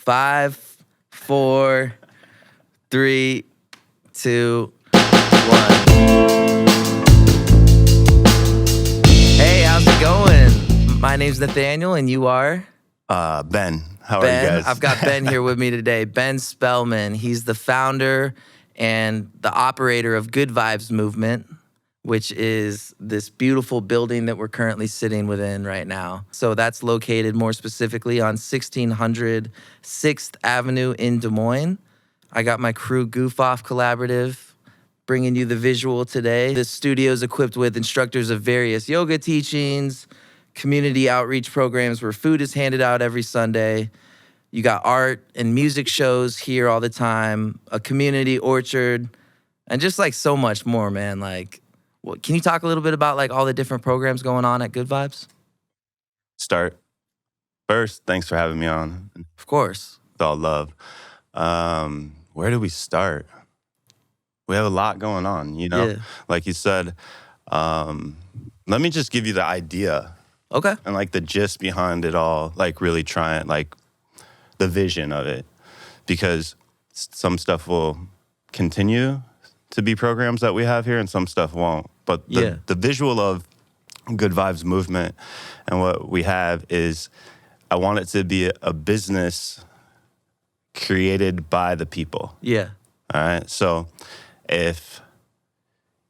5, 4, 3, 2, 1. Hey, how's it going? My name's Nathaniel, and you are? Ben. How Ben. are you guys? I've got Ben here with me today. Ben Spellman. He's the founder and the operator of Good Vibes Movement, which is this beautiful building that we're currently sitting within right now. So that's located more specifically on 1600 6th Avenue in Des Moines. I got my crew Goof Off Collaborative bringing you the visual today. This studio is equipped with instructors of various yoga teachings, community outreach programs where food is handed out every Sunday. You got art and music shows here all the time, a community orchard, and just like so much more, man. Like, can you talk a little bit about like all the different programs going on at Good Vibes? Start. First, thanks for having me on. Of course. With all love. Where do we start? We have a lot going on, you know? Yeah. Like you said, let me just give you the idea. Okay. And like the gist behind it all, like really trying, like the vision of it. Because some stuff will continue to be programs that we have here and some stuff won't. But the visual of Good Vibes Movement and what we have is I want it to be a business created by the people. Yeah. All right. So if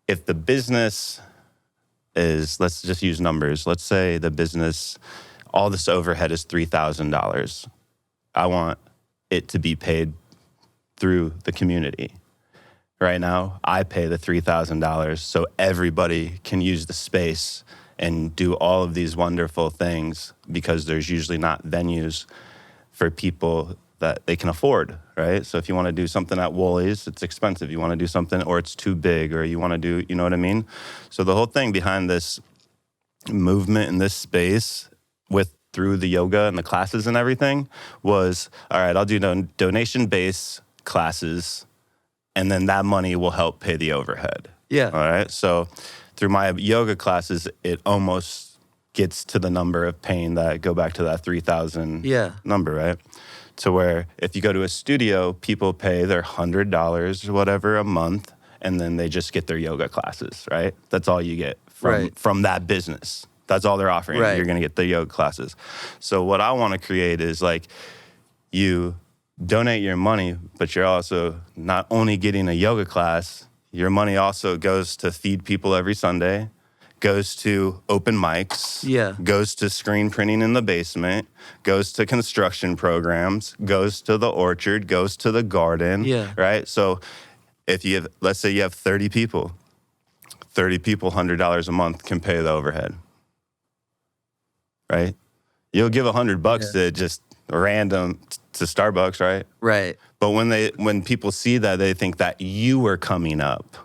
the business is, let's just use numbers. Let's say the business, all this overhead is $3,000. I want it to be paid through the community. Right now, I pay the $3,000 so everybody can use the space and do all of these wonderful things because there's usually not venues for people that they can afford, right? So if you want to do something at Woolies, it's expensive. You want to do something, or it's too big, or you want to do, you know what I mean? So the whole thing behind this movement in this space through the yoga and the classes and everything was, all right, I'll do donation-based classes, and then that money will help pay the overhead. Yeah. All right. So through my yoga classes, it almost gets to the number of paying that, go back to that 3,000 number, right? To where if you go to a studio, people pay their $100 or whatever a month, and then they just get their yoga classes, right? That's all you get from that business. That's all they're offering. Right. You're going to get the yoga classes. So what I want to create is like you donate your money, but you're also not only getting a yoga class, your money also goes to feed people every Sunday, goes to open mics, goes to screen printing in the basement, goes to construction programs, goes to the orchard, goes to the garden, right? So if you have, let's say you have 30 people, $100 a month can pay the overhead, right? You'll give $100 to just random to Starbucks, right? Right. But when people see that, they think that you are coming up.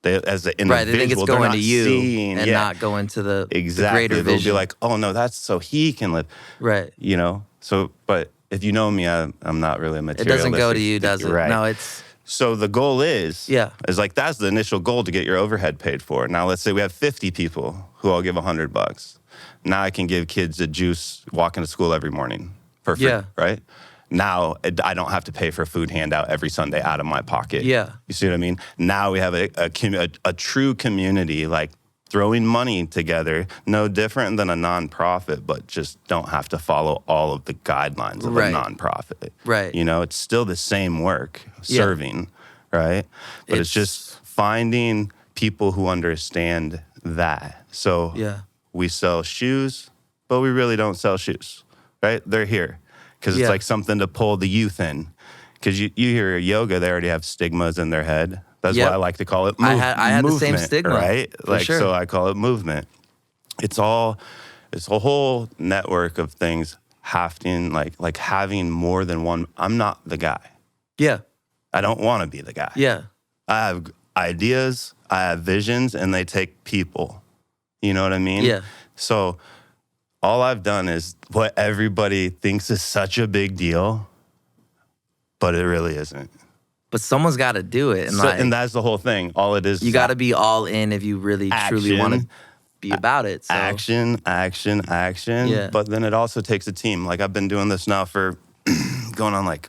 As an individual, they think it's going to you seeing, and not going to the greater vision. They'll be like, oh no, that's so he can live. Right. You know? So, but if you know me, I'm not really a materialistic. It doesn't go to you, does it? Right. No, it's... So the goal is like, that's the initial goal, to get your overhead paid for. Now, let's say we have 50 people who all give $100. Now I can give kids a juice walking to school every morning for free, right? Now I don't have to pay for a food handout every Sunday out of my pocket. Yeah. You see what I mean? Now we have a true community, like throwing money together, no different than a nonprofit, but just don't have to follow all of the guidelines of a nonprofit. Right. You know, it's still the same work, serving, right? But it's just finding people who understand that. So we sell shoes, but we really don't sell shoes, right? They're here because it's like something to pull the youth in. Because you hear yoga, they already have stigmas in their head. That's why I like to call it movement. I had the same stigma, right? Like, so I call it movement. It's a whole network of things having, like having more than one. I'm not the guy. Yeah. I don't want to be the guy. Yeah. I have ideas, I have visions, and they take people. You know what I mean? Yeah. So all I've done is what everybody thinks is such a big deal, but it really isn't. But someone's got to do it. And, and that's the whole thing. All it is. You got to be all in if you really, truly want to be about it. So. Action. Yeah. But then it also takes a team. Like, I've been doing this now for going on like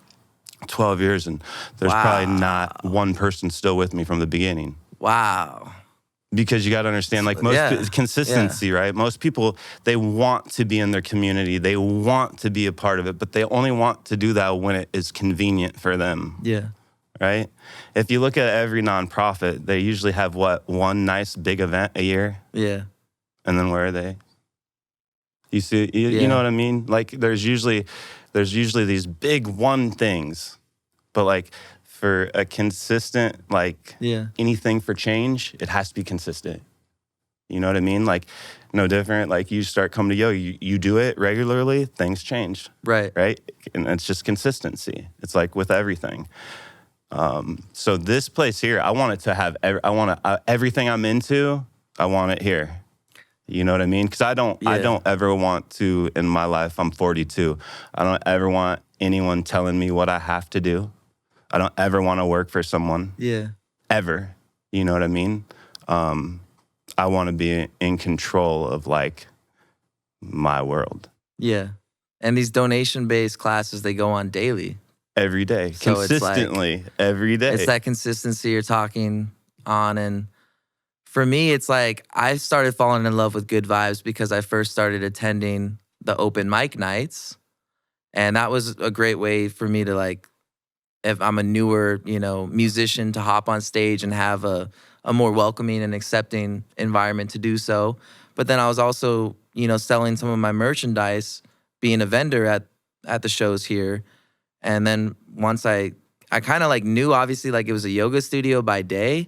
12 years, and there's probably not one person still with me from the beginning. Wow. Because you got to understand, like consistency, right? Most people, they want to be in their community. They want to be a part of it, but they only want to do that when it is convenient for them. Yeah. Right? If you look at every nonprofit, they usually have one nice big event a year. Yeah. And then where are they? You see, you know what I mean? Like there's usually these big one things, but like for a consistent, like anything for change, it has to be consistent. You know what I mean? Like no different. Like you start coming to yoga, you do it regularly, things change. Right. Right. And it's just consistency. It's like with everything. So this place here, I want it to have, everything I'm into, I want it here. You know what I mean? Because I don't ever want to, in my life, I'm 42. I don't ever want anyone telling me what I have to do. I don't ever want to work for someone. Yeah. Ever. You know what I mean? I want to be in control of like my world. Yeah. And these donation-based classes, they go on daily. Every day. So consistently, every day. It's that consistency you're talking on. And for me, it's like I started falling in love with Good Vibes because I first started attending the open mic nights. And that was a great way for me to like, if I'm a newer, musician, to hop on stage and have a more welcoming and accepting environment to do so. But then I was also, selling some of my merchandise, being a vendor at the shows here. And then once I kind of like knew, obviously, like it was a yoga studio by day,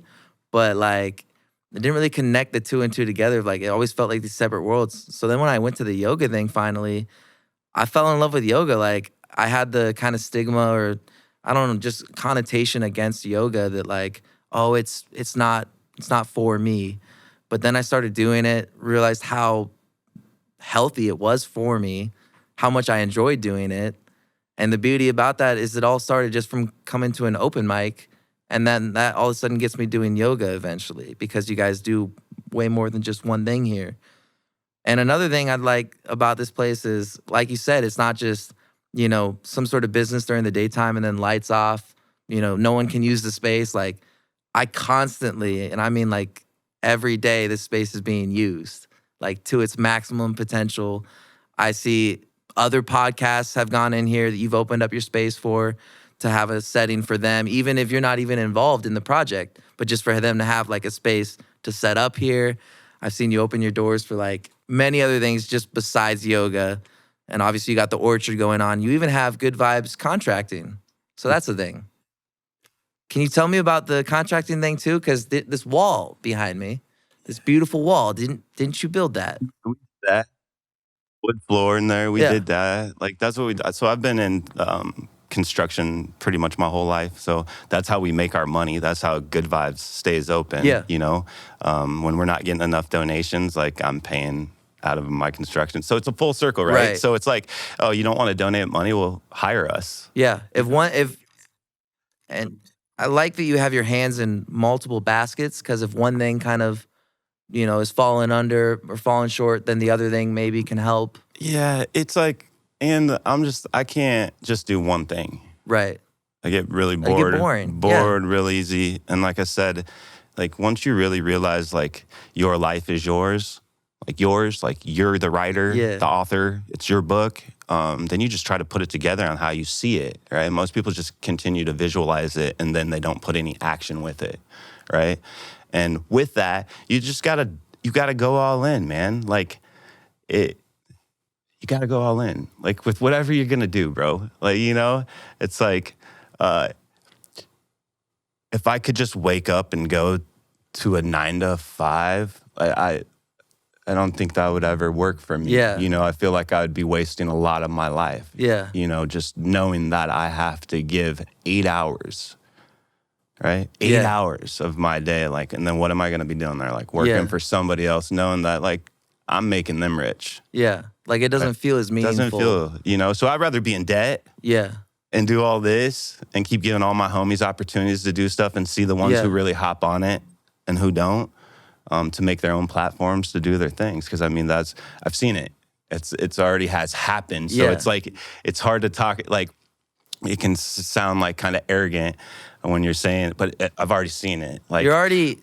but like I didn't really connect the two and two together. Like it always felt like these separate worlds. So then when I went to the yoga thing, finally, I fell in love with yoga. Like I had the kind of stigma or I don't know, just connotation against yoga that like, oh, it's not for me. But then I started doing it, realized how healthy it was for me, how much I enjoyed doing it. And the beauty about that is it all started just from coming to an open mic. And then that all of a sudden gets me doing yoga eventually because you guys do way more than just one thing here. And another thing I'd like about this place is, like you said, it's not just, some sort of business during the daytime and then lights off. No one can use the space. Like I constantly, and I mean like every day, this space is being used like to its maximum potential. I see other podcasts have gone in here that you've opened up your space for to have a setting for them, even if you're not even involved in the project, but just for them to have like a space to set up here. I've seen you open your doors for like many other things just besides yoga. And obviously you got the orchard going on. You even have Good Vibes contracting. So that's the thing. Can you tell me about the contracting thing too? Because this wall behind me, this beautiful wall, didn't you build that? That wood floor in there, we did that. Like that's what we did. So I've been in construction pretty much my whole life. So that's how we make our money. That's how Good Vibes stays open. Yeah. When we're not getting enough donations, like I'm paying out of my construction. So it's a full circle, right? So it's like, oh, you don't want to donate money? Well, hire us. Yeah. And I like that you have your hands in multiple baskets, because if one thing kind of, is falling under or falling short, then the other thing maybe can help. Yeah. It's like, and I can't just do one thing. Right. I get really bored. Bored real easy. And like I said, like once you really realize like your life is yours, like you're the writer, the author, it's your book, then you just try to put it together on how you see it, right? Most people just continue to visualize it and then they don't put any action with it, right? And with that, you gotta go all in, man. Like you gotta go all in. Like with whatever you're gonna do, bro. Like, it's like if I could just wake up and go to a 9 to 5, I don't think that would ever work for me. Yeah. I feel like I would be wasting a lot of my life. Yeah. Just knowing that I have to give 8 hours, right? 8 hours of my day. Like, and then what am I going to be doing there? Like working for somebody else, knowing that like I'm making them rich. Yeah. Like it doesn't feel as meaningful. Doesn't feel, so I'd rather be in debt. Yeah. And do all this and keep giving all my homies opportunities to do stuff and see the ones who really hop on it and who don't. To make their own platforms to do their things. Because, I've seen it. It's already has happened. So it's like, it's hard to talk, like, it can sound like kind of arrogant when you're saying, but I've already seen it. Like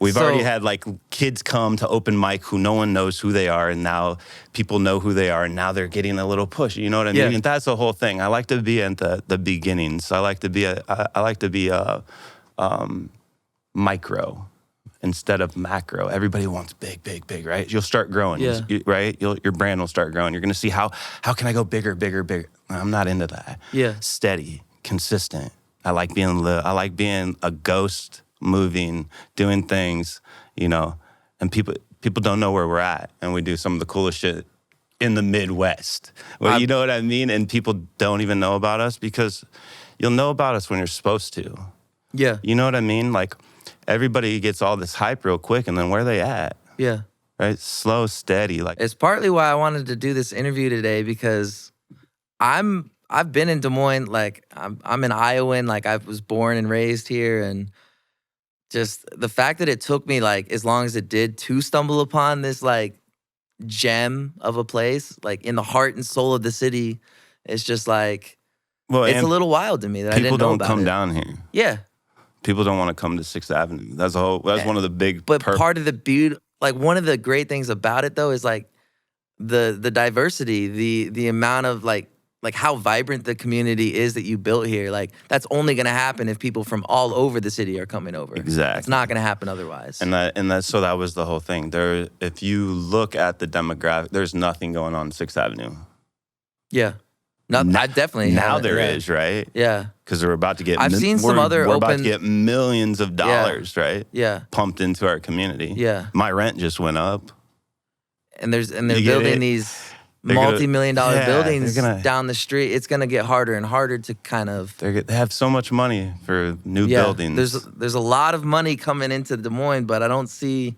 we've already had like kids come to open mic who no one knows who they are, and now people know who they are, and now they're getting a little push. You know what I mean? And that's the whole thing. I like to be at the beginnings. I like to be a micro instead of macro. Everybody wants big, big, big, right? You'll start growing, right? Your brand will start growing. You're gonna see how can I go bigger, bigger, bigger. I'm not into that. Steady, consistent. I like being a ghost, moving, doing things, you know. And people don't know where we're at, and we do some of the coolest shit in the Midwest. Well, you know what I mean? And people don't even know about us because you'll know about us when you're supposed to. Yeah. You know what I mean? Like everybody gets all this hype real quick, and then where are they at? Yeah. Right? Slow, steady. Like it's partly why I wanted to do this interview today, because I've been in Des Moines, like I'm an Iowan, like I was born and raised here, and just the fact that it took me like as long as it did to stumble upon this like gem of a place, like in the heart and soul of the city, it's just like, it's a little wild to me that I didn't know about it. People don't come down here. Yeah. People don't want to come to 6th Avenue. That's one of the big. But part of the beauty, like one of the great things about it though is like the diversity, the amount of like how vibrant the community is that you built here. Like that's only gonna happen if people from all over the city are coming over. Exactly. It's not gonna happen otherwise. And that was the whole thing. If you look at the demographic, there's nothing going on 6th Avenue. Yeah. I definitely now haven't, there is, right? Yeah. Because we're about to get. I've seen some other we're about to get millions of dollars, right? Yeah. Pumped into our community. Yeah. My rent just went up. And they're building these multi-million-dollar buildings down the street. It's gonna get harder and harder to kind of. They have so much money for new buildings. There's a lot of money coming into Des Moines, but I don't see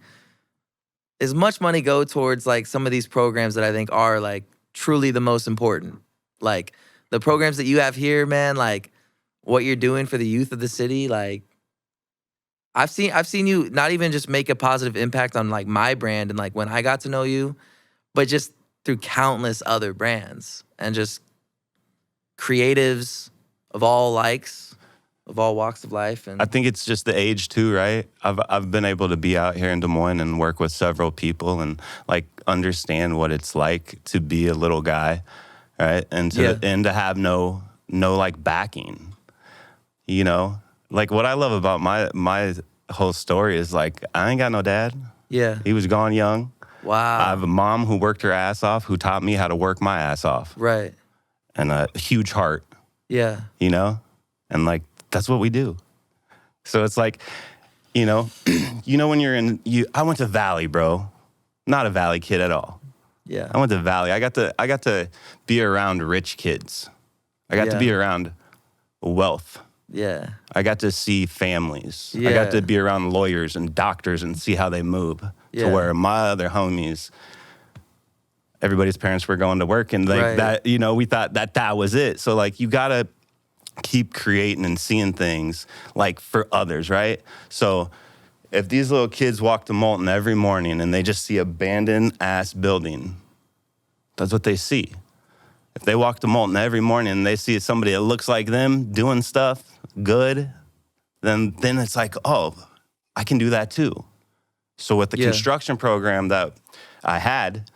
as much money go towards like some of these programs that I think are like truly the most important. Like the programs that you have here, man, like what you're doing for the youth of the city, like I've seen you not even just make a positive impact on like my brand and like when I got to know you, but just through countless other brands and just creatives of all likes, of all walks of life. And I think it's just the age too, right? I've been able to be out here in Des Moines and work with several people and like understand what it's like to be a little guy. Right, and to have no like backing, you know, like what I love about my whole story is like I ain't got no dad. Yeah, he was gone young. Wow. I have a mom who worked her ass off, who taught me how to work my ass off. Right. And a huge heart. Yeah. You know, and like that's what we do. So it's like, you know, when I went to Valley, bro, not a Valley kid at all. Yeah. I went to Valley. I got to be around rich kids. I got to be around wealth. Yeah. I got to see families. Yeah. I got to be around lawyers and doctors and see how they move. To where my other homies, everybody's parents were going to work and like that, you know, we thought that was it. So like you got to keep creating and seeing things like for others, right? So if these little kids walk to Moulton every morning and they just see abandoned ass building, that's what they see. If they walk to Moulton every morning and they see somebody that looks like them doing stuff good, then it's like, oh, I can do that too. So with the construction program that I had,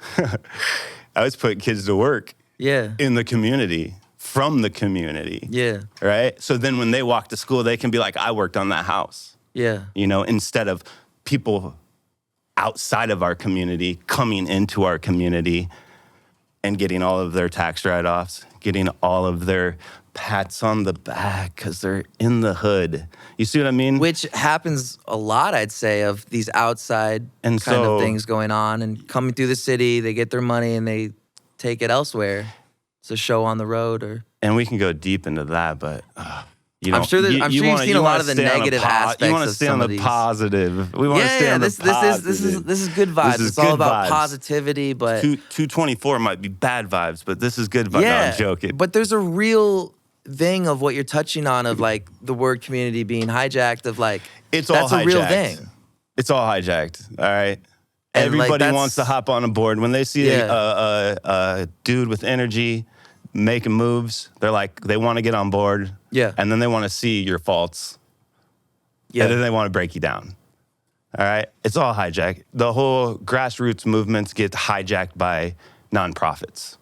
I was putting kids to work in the community, from the community. Yeah. Right? So then when they walk to school, they can be like, I worked on that house. Yeah. You know, instead of people outside of our community coming into our community and getting all of their tax write-offs, getting all of their pats on the back because they're in the hood. You see what I mean? Which happens a lot, I'd say, of these outside kind of things going on and coming through the city. They get their money and they take it elsewhere. It's a show on the road, and we can go deep into that, but you know, I'm sure you've seen a lot of the negative aspects. You want to stay on the positive. We want to stay on the positive. This is good vibes. It's all about positivity, but 224 might be bad vibes, but this is good vibes. No, I'm joking. But there's a real thing of what you're touching on of like the word community being hijacked of like that's all hijacked. A real thing. It's all hijacked. All right. Everybody wants to hop on a board when they see a dude with energy making moves. They're like, they want to get on board. Yeah. And then they want to see your faults. Yeah. And then they want to break you down. All right? It's all hijacked. The whole grassroots movements get hijacked by nonprofits.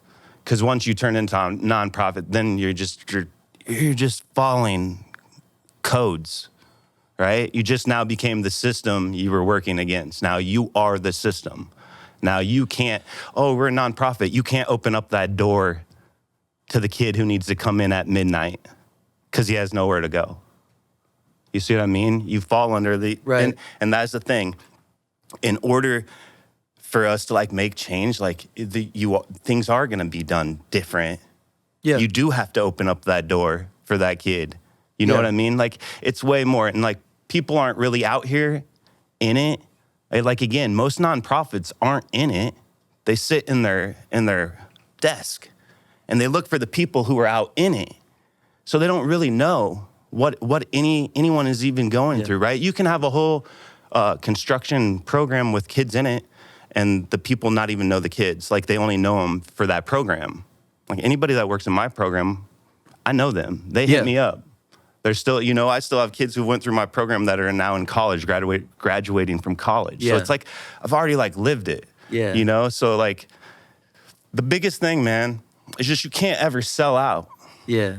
Because once you turn into a nonprofit, then you're just following codes, right? You just now became the system you were working against. Now you are the system. Now you can't, we're a nonprofit. You can't open up that door to the kid who needs to come in at midnight because he has nowhere to go. You see what I mean? You fall under the, right. And that's the thing. In order for us to like make change, like things are going to be done different. Yeah. You do have to open up that door for that kid. You know what I mean? Like it's way more. And like people aren't really out here in it. Like again, most nonprofits aren't in it. They sit in their desk and they look for the people who are out in it. So they don't really know what anyone is even going through, right? You can have a whole construction program with kids in it and the people not even know the kids. Like they only know them for that program. Like anybody that works in my program, I know them. They hit me up. They're still, I still have kids who went through my program that are now in college, graduating from college. So it's like, I've already like lived it, So like the biggest thing, man, is just you can't ever sell out. Yeah.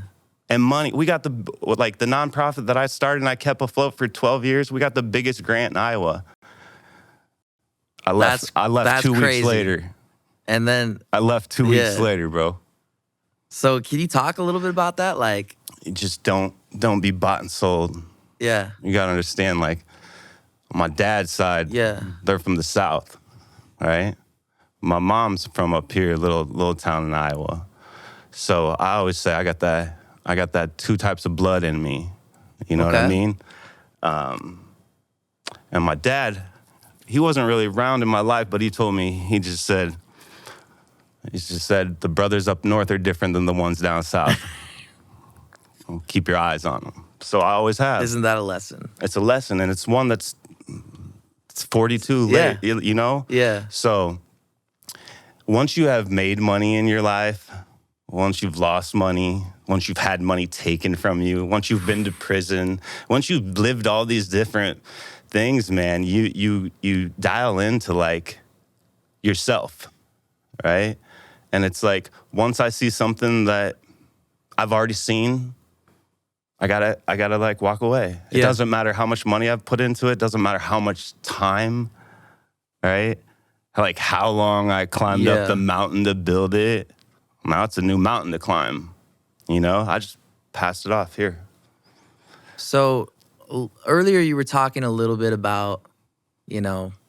And money, we got the nonprofit that I started and I kept afloat for 12 years. We got the biggest grant in Iowa. I left 2 weeks later. And then I left 2 weeks later, bro. So can you talk a little bit about that? Like, you just don't be bought and sold. Yeah. You got to understand, like, on my dad's side, they're from the South, right? My mom's from up here, little town in Iowa. So I always say I got that 2 types of blood in me. You know what I mean? And my dad, he wasn't really around in my life, but he told me, he just said, the brothers up north are different than the ones down south. Keep your eyes on them. So I always have. Isn't that a lesson? It's a lesson, and it's one it's 42 late, Yeah. So once you have made money in your life, once you've lost money, once you've had money taken from you, once you've been to prison, once you've lived all these different things, man, you dial into like yourself, right? And it's like once I see something that I've already seen, I gotta like walk away. It doesn't matter how much money I've put into it. Doesn't matter how much time, right? Like how long I climbed up the mountain to build it. Now it's a new mountain to climb. I just passed it off here. So earlier you were talking a little bit about,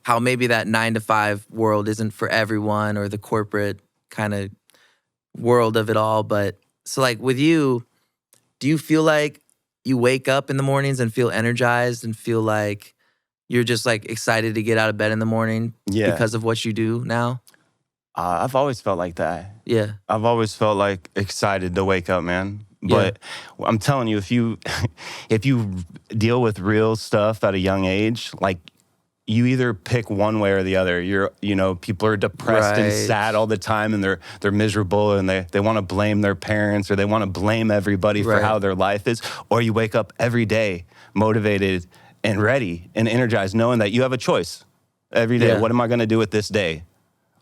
how maybe that 9-to-5 world isn't for everyone or the corporate kind of world of it all. But so like with you, do you feel like you wake up in the mornings and feel energized and feel like you're just like excited to get out of bed in the morning because of what you do now? I've always felt like that. Yeah. I've always felt like excited to wake up, man. But I'm telling you, if you deal with real stuff at a young age, like you either pick one way or the other. People are depressed and sad all the time and they're miserable and they want to blame their parents or they want to blame everybody for how their life is. Or you wake up every day motivated and ready and energized, knowing that you have a choice every day. What am I going to do with this day?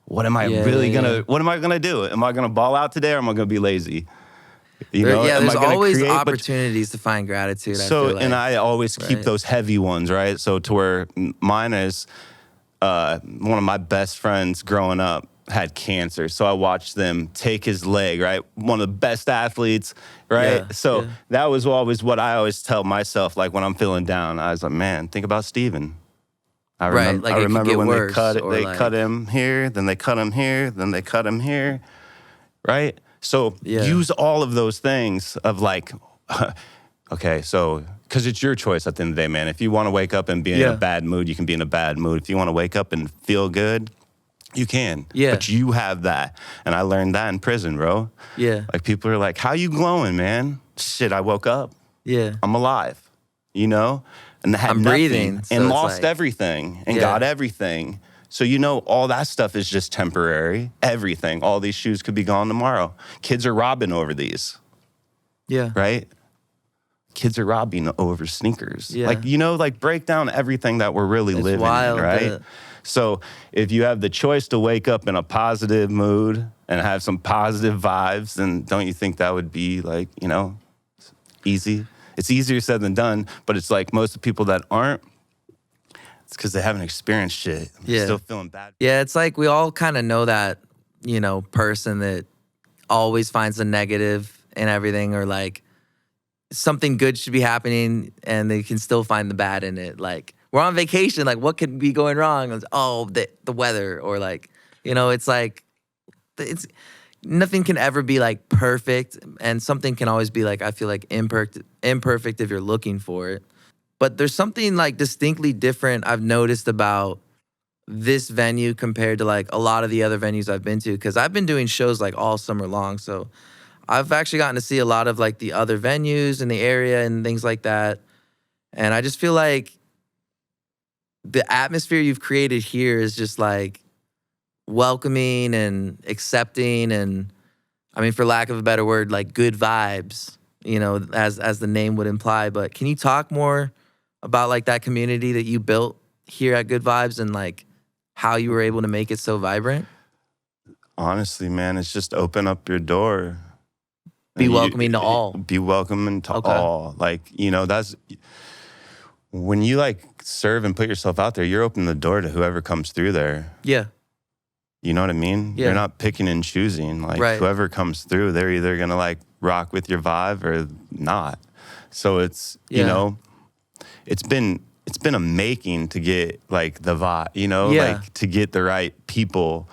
What am I what am I going to do? Am I going to ball out today or am I going to be lazy? There's always opportunities to find gratitude. So, I feel like. And I always keep those heavy ones, right? So to where mine is, one of my best friends growing up had cancer. So I watched them take his leg, right? One of the best athletes, right? That was always what I always tell myself, like when I'm feeling down. I was like, man, think about Steven. I remember when they cut him here, then they cut him here, then they cut him here, right? So use all of those things of like, okay, so, because it's your choice at the end of the day, man. If you want to wake up and be in a bad mood, you can be in a bad mood. If you want to wake up and feel good, you can. Yeah. But you have that. And I learned that in prison, bro. Yeah. Like people are like, how you glowing, man? Shit, I woke up. Yeah. I'm alive, And had I'm breathing. And lost everything and got everything. So, all that stuff is just temporary. Everything. All these shoes could be gone tomorrow. Kids are robbing over these, Yeah. right? Kids are robbing over sneakers. Yeah. Like break down everything that we're really living wild, in, right? So if you have the choice to wake up in a positive mood and have some positive vibes, then don't you think that would be like, easy? It's easier said than done, but it's like most of the people that aren't, it's because they haven't experienced shit. Yeah. Still feeling bad. Yeah, it's like we all kind of know that, person that always finds the negative in everything, or like something good should be happening and they can still find the bad in it. Like, we're on vacation, like what could be going wrong? It's, the weather, or like, it's like, it's nothing can ever be like perfect, and something can always be like, I feel like imperfect if you're looking for it. But there's something like distinctly different I've noticed about this venue compared to like a lot of the other venues I've been to, because I've been doing shows like all summer long. So I've actually gotten to see a lot of like the other venues in the area and things like that. And I just feel like the atmosphere you've created here is just like welcoming and accepting, and I mean, for lack of a better word, like good vibes, as the name would imply. But can you talk more about like that community that you built here at Good Vibes, and like how you were able to make it so vibrant? Honestly, man, it's just open up your door. Be welcoming to all. Be welcoming to all. Like, that's when you like serve and put yourself out there, you're opening the door to whoever comes through there. Yeah. You know what I mean? Yeah. You're not picking and choosing. Like, whoever comes through, they're either going to like rock with your vibe or not. So it's, it's been a making to get like the vibe, like to get the right people.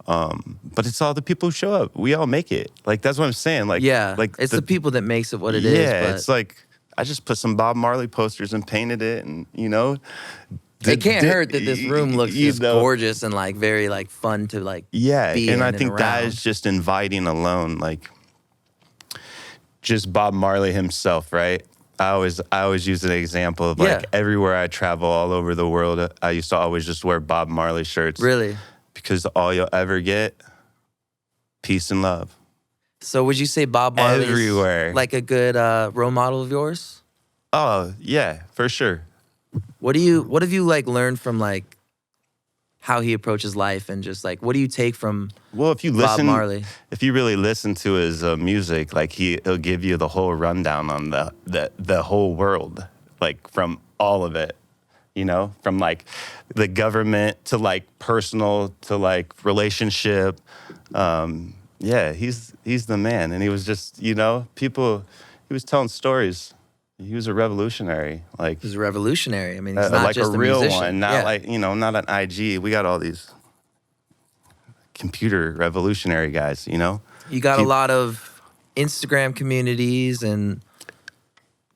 But it's all the people who show up. We all make it. Like, that's what I'm saying. Like, like it's the people that makes it what it is. Yeah, it's like, I just put some Bob Marley posters and painted it, and it can't hurt that this room looks just gorgeous and like very like fun to like be in, and I and think that around. is just inviting alone, like just Bob Marley himself, right? I always use an example of like everywhere I travel all over the world, I used to always just wear Bob Marley shirts. Really? Because all you'll ever get, peace and love. So would you say Bob Marley everywhere is like a good role model of yours? Oh, yeah, for sure. What have you like learned from like how he approaches life, and just like what do you take from if you listen, Bob Marley? If you really listen to his music, like he'll give you the whole rundown on the whole world, like from all of it. From like the government to like personal to like relationship. He's the man. And he was just, he was telling stories. He was a revolutionary. Like, he's a revolutionary. I mean, he's not like just a real musician. one, not like, not an IG. We got all these computer revolutionary guys, You got a lot of Instagram communities and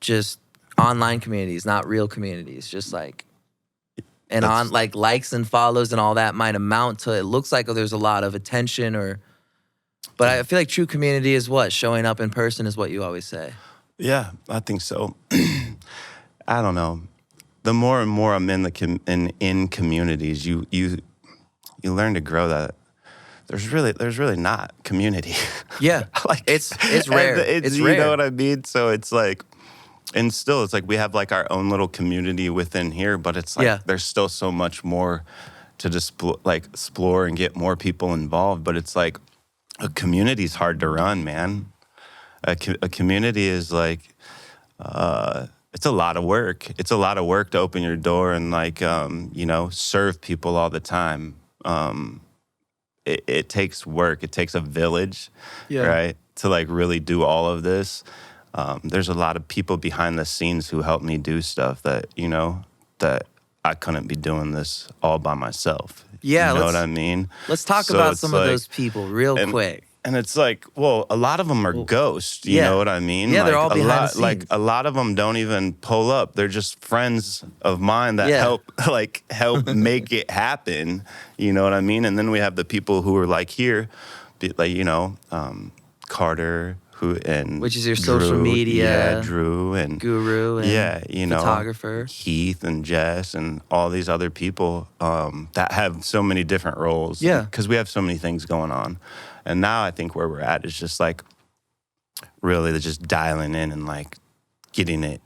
just online communities, not real communities, just like, and on like likes and follows and all that might amount to, it looks like there's a lot of attention but I feel like true community is what? Showing up in person is what you always say. Yeah, I think so. I don't know. The more and more I'm in communities, you learn to grow that. There's really not community. Yeah, like it's rare. It's rare. You know what I mean? So it's like, and still, it's like we have like our own little community within here, but it's like there's still so much more to just explore and get more people involved. But it's like a community's hard to run, man. A community is like, it's a lot of work. It's a lot of work to open your door and like, serve people all the time. It takes work. It takes a village, right, to like really do all of this. There's a lot of people behind the scenes who help me do stuff that, that I couldn't be doing this all by myself. Yeah, you know what I mean? Let's talk about some of those people real quick. And it's like, well, a lot of them are ghosts. You know what I mean? Yeah, like, they're all behind the scenes. Like a lot of them don't even pull up. They're just friends of mine that help make it happen. You know what I mean? And then we have the people who are like here, like Carter, which is your social media Drew and guru and photographer. Heath and Jess and all these other people that have so many different roles. Yeah. Because we have so many things going on. And now I think where we're at is just like really just dialing in and like getting it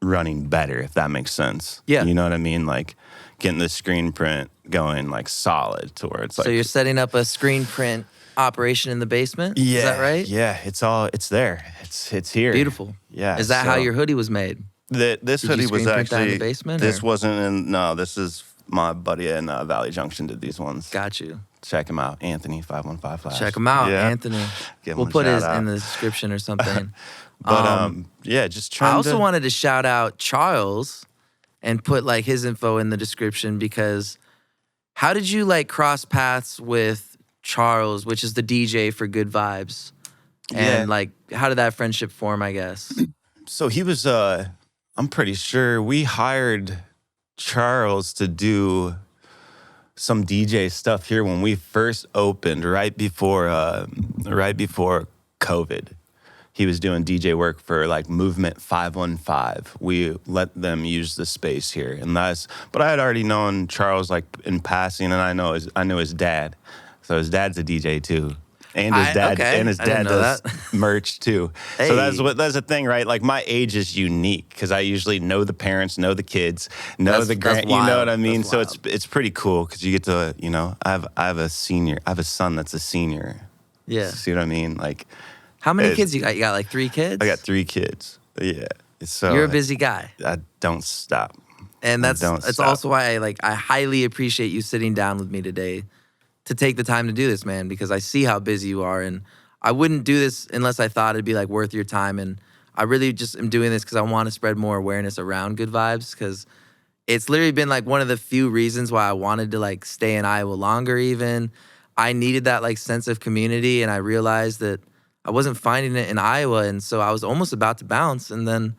running better, if that makes sense. Yeah. You know what I mean? Like getting the screen print going like solid to where it's like. So you're setting up a screen print operation in the basement? Yeah. Is that right? Yeah. It's there. It's here. Beautiful. Yeah. Is that how your hoodie was made? This Did hoodie you was screen print that in actually. the basement, This or? wasn't in. No, this is my buddy in Valley Junction did these ones. Got you. Check him out, Anthony 515 Flash. Check him out, Yeah. Anthony. Give him We'll a put his shout out. in the description or something. But yeah, just trying I also to. wanted to shout out Charles and put like his info in the description, because how did you like cross paths with Charles, which is the DJ for Good Vibes? And Yeah. like, how did that friendship form, I guess? So he was. I'm pretty sure we hired Charles to do some DJ stuff here when we first opened, right before COVID. He was doing DJ work for like Movement 515. We let them use the space here, and but I had already known Charles like in passing, and I knew his dad, so his dad's a DJ too, and his dad okay. and his I didn't dad know does that. merch too. Hey. So that's the thing, right? Like my age is unique because I usually know the parents, know the kids, know the That's grand. You know what I wild. mean? That's So wild. it's pretty cool because you get to I have a senior. I have a son that's a senior. Yeah. See what I mean? Like. How many It- kids you got? You got like 3 kids? I got 3 kids. Yeah. So You're a busy guy. I don't stop. And that's don't stop. also why I highly appreciate you sitting down with me today to take the time to do this, man, because I see how busy you are, and I wouldn't do this unless I thought it'd be like worth your time. And I really just am doing this because I want to spread more awareness around Good Vibes, because it's literally been like one of the few reasons why I wanted to like stay in Iowa longer. Even I needed that like sense of community, and I realized that I wasn't finding it in Iowa, and so I was almost about to bounce, and then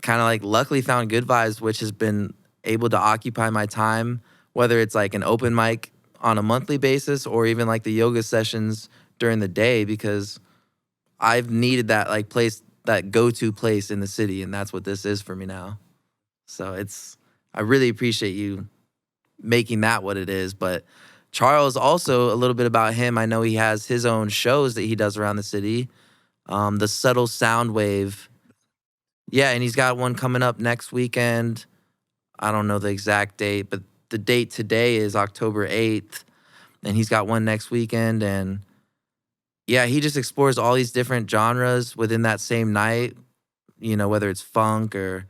kind of like luckily found Good Vibes, which has been able to occupy my time, whether it's like an open mic on a monthly basis or even like the yoga sessions during the day, because I've needed that like place, that go-to place in the city, and that's what this is for me now. So I really appreciate you making that what it is. But Charles, also a little bit about him. I know he has his own shows that he does around the city. The Subtle Sound Wave. Yeah, and he's got one coming up next weekend. I don't know the exact date, but the date today is October 8th. And he's got one next weekend. And yeah, he just explores all these different genres within that same night, whether it's funk or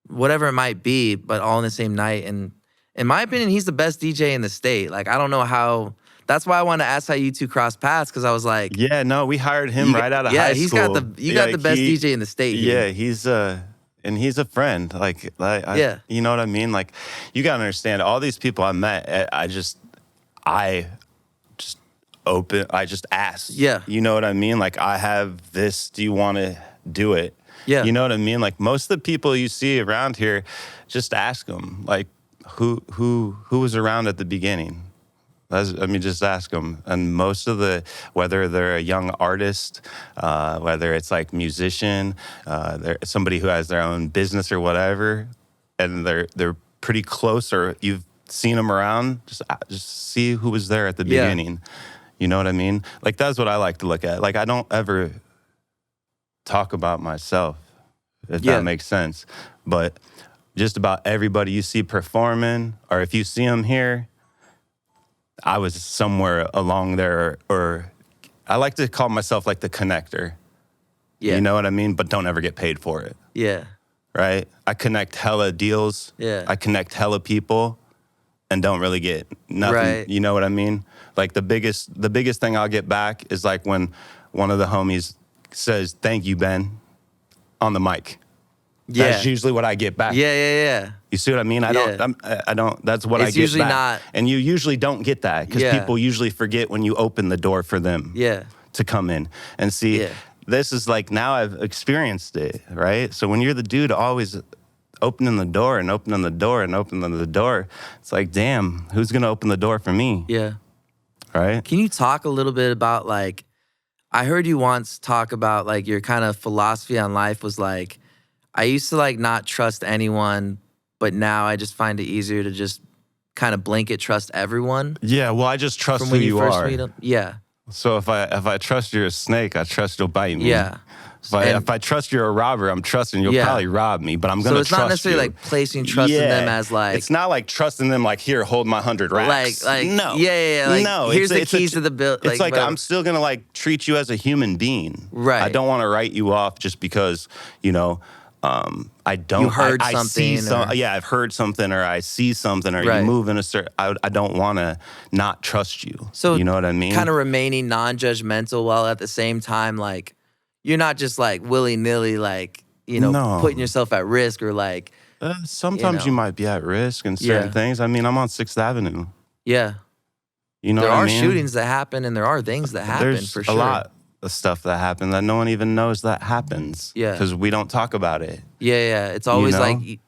whatever it might be, but all in the same night. And in my opinion, he's the best DJ in the state. Like, I don't know how. That's why I wanted to ask how you two crossed paths, because I was like, Yeah, no, we hired him right out of high he's school. got you got the best DJ in the state. Yeah, Here. he's and he's a friend. Yeah. You know what I mean? Like, you gotta understand, all these people I met, I just asked. Yeah. You know what I mean? Like, I have this. Do you want to do it? Yeah. You know what I mean? Like, most of the people you see around here, just ask them. Like, who was around at the beginning? Just ask them. And most of whether they're a young artist, whether it's like musician, they're somebody who has their own business or whatever, and they're pretty close, or you've seen them around, just see who was there at the Yeah. beginning. You know what I mean? Like, that's what I like to look at. Like, I don't ever talk about myself, if Yeah. that makes sense. But just about everybody you see performing, or if you see them here, I was somewhere along there, or I like to call myself like the connector. Yeah. You know what I mean? But don't ever get paid for it, Yeah. right? I connect hella deals. Yeah. I connect hella people and don't really get nothing. Right. You know what I mean? Like, the biggest thing I'll get back is like when one of the homies says, "Thank you, Ben," on the mic. Yeah. That's usually what I get back. Yeah. You see what I mean? I don't. That's what I It's get usually back. not- And you usually don't get that because Yeah. people usually forget when you open the door for them Yeah. to come in and see. Yeah. This is like, now I've experienced it, right? So when you're the dude always opening the door and opening the door and opening the door, it's like, damn, who's gonna open the door for me, Yeah. right? Can you talk a little bit about like, I heard you once talk about like your kind of philosophy on life was like, I used to like not trust anyone, but now I just find it easier to just kind of blanket trust everyone Yeah, well, I just trust from who when you you first are. meet them. Yeah. So if I trust you're a snake, I trust you'll bite me. Yeah. If I trust you're a robber, I'm trusting you'll Yeah. probably rob me, but I'm So gonna it's not trust necessarily you. like placing trust in them as like, It's not like trusting them like, here, hold my 100 racks. yeah, No. yeah, yeah. Like, No. here's the keys to the bill. It's like whatever. I'm still gonna like treat you as a human being. Right. I don't want to write you off just because, you know, I don't. You heard I see something or- yeah, I've heard something or I see something or Right. you move in a certain. I don't want to not trust you. So you know what I mean? kind of remaining non-judgmental while at the same time, like, you're not just like willy-nilly, like, you know, No. putting yourself at risk or like, Sometimes you know. might be at risk in certain Yeah. things. I mean, I'm on 6th Avenue. yeah. You know There what I are mean? shootings that happen and there are things that happen There's for sure. a lot of stuff that happens that no one even knows that happens. Yeah. Because we don't talk about it. Yeah, yeah. It's always know? like,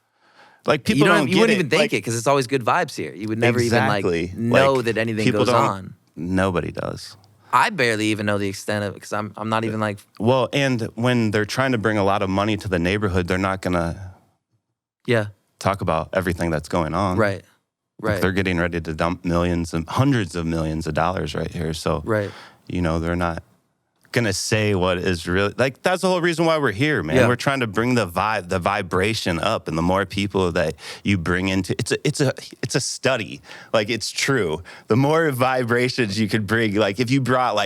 Like people don't you get wouldn't it. even think Like, it because it's always good vibes here. You would never exactly. even like know Like, that anything people goes don't- on. Nobody does. I barely even know the extent of it because I'm not even like, Well, and when they're trying to bring a lot of money to the neighborhood, they're not gonna yeah, talk about everything that's going on. right, right, They're getting ready to dump millions and hundreds of millions of dollars right here. So right. you know, they're not gonna say what is really like. That's the whole reason why we're here, man. Yeah. We're trying to bring the vibration up, and the more people that you bring into it's a study. Like, it's true. The more vibrations you could bring, like if you brought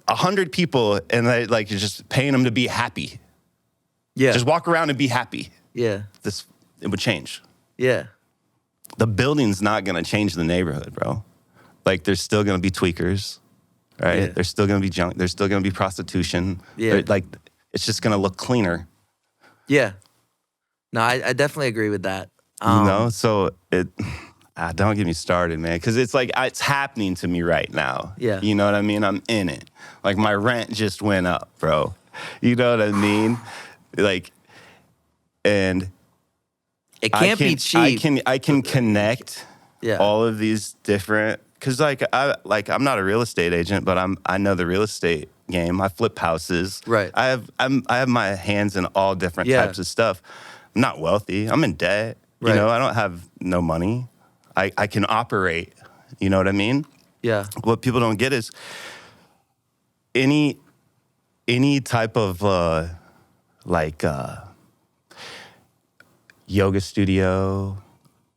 100 people and you're just paying them to be happy, Yeah, just walk around and be happy. yeah, It would change. yeah, The building's not gonna change the neighborhood, bro. Like, there's still gonna be tweakers. Right? Yeah. There's still going to be junk. There's still going to be prostitution. Yeah. Like, it's just going to look cleaner, yeah. No, I definitely agree with that. you know? So don't get me started, man. Because it's like, it's happening to me right now. Yeah. You know what I mean? I'm in it. Like, my rent just went up, bro. You know what I mean? Like, and It can't be cheap. I can connect Yeah. all of these different, because I'm not a real estate agent, but I know the real estate game. I flip houses. Right. I have my hands in all different Yeah. types of stuff. I'm not wealthy. I'm in debt. Right. You know, I don't have no money. I can operate. You know what I mean? Yeah, What people don't get is any type of yoga studio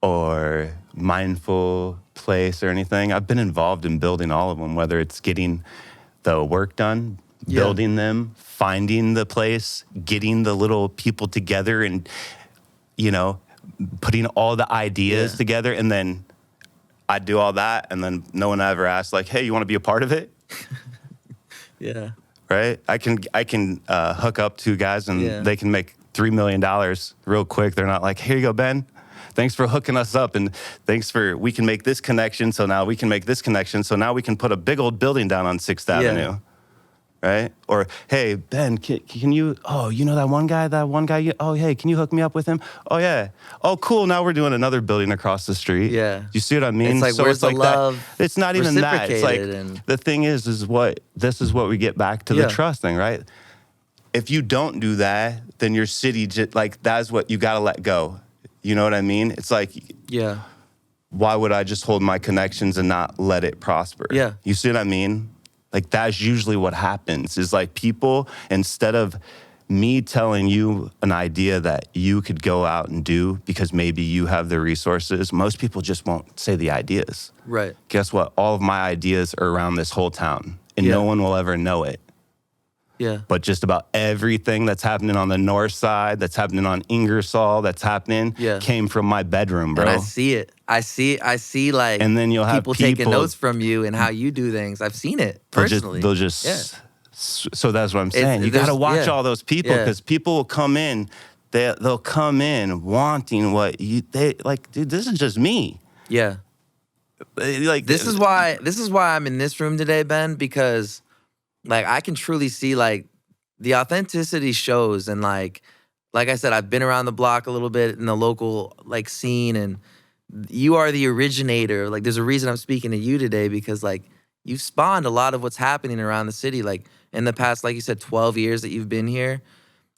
or mindful place or anything. I've been involved in building all of them, whether it's getting the work done, Yeah. building them, finding the place, getting the little people together and, you know, putting all the ideas Yeah. together. And then I do all that. And then no one ever asks, like, hey, you want to be a part of it? yeah, Right? I can hook up two guys and Yeah. they can make $3 million real quick. They're not like, here you go, Ben. Thanks for hooking us up, and we can make this connection, so now we can make this connection, so now we can put a big old building down on 6th Avenue, right? Or, hey, Ben, can you, you know that one guy, hey, can you hook me up with him? Oh, yeah. Oh, cool, now we're doing another building across the street. Yeah. You see what I mean? It's like, where's the love that. It's not even that. It's like, reciprocated and- the thing is this is what we get back to Yeah. the trust thing, right? If you don't do that, then your city, that's what you got to let go. You know what I mean? It's like, yeah, why would I just hold my connections and not let it prosper? Yeah. You see what I mean? Like, that's usually what happens is like people, instead of me telling you an idea that you could go out and do because maybe you have the resources, most people just won't say the ideas. right. Guess what? All of my ideas are around this whole town and Yeah. no one will ever know it. Yeah, But just about everything that's happening on the north side, that's happening on Ingersoll, that's happening, Yeah. came from my bedroom, bro. and I see it. I see like, And then you'll have people taking people- notes from you and how you do things. I've seen it personally. They'll just yeah. So that's what I'm saying. You got to there's- watch yeah. all those people Yeah. because people will come in. They'll come in wanting they like. Dude, this is just me. Yeah. Like This is why I'm in this room today, Ben, because like I can truly see like the authenticity shows, and like I said, I've been around the block a little bit in the local like scene, and you are the originator. Like, there's a reason I'm speaking to you today, because like you've spawned a lot of what's happening around the city. Like in the past, like you said, 12 years that you've been here.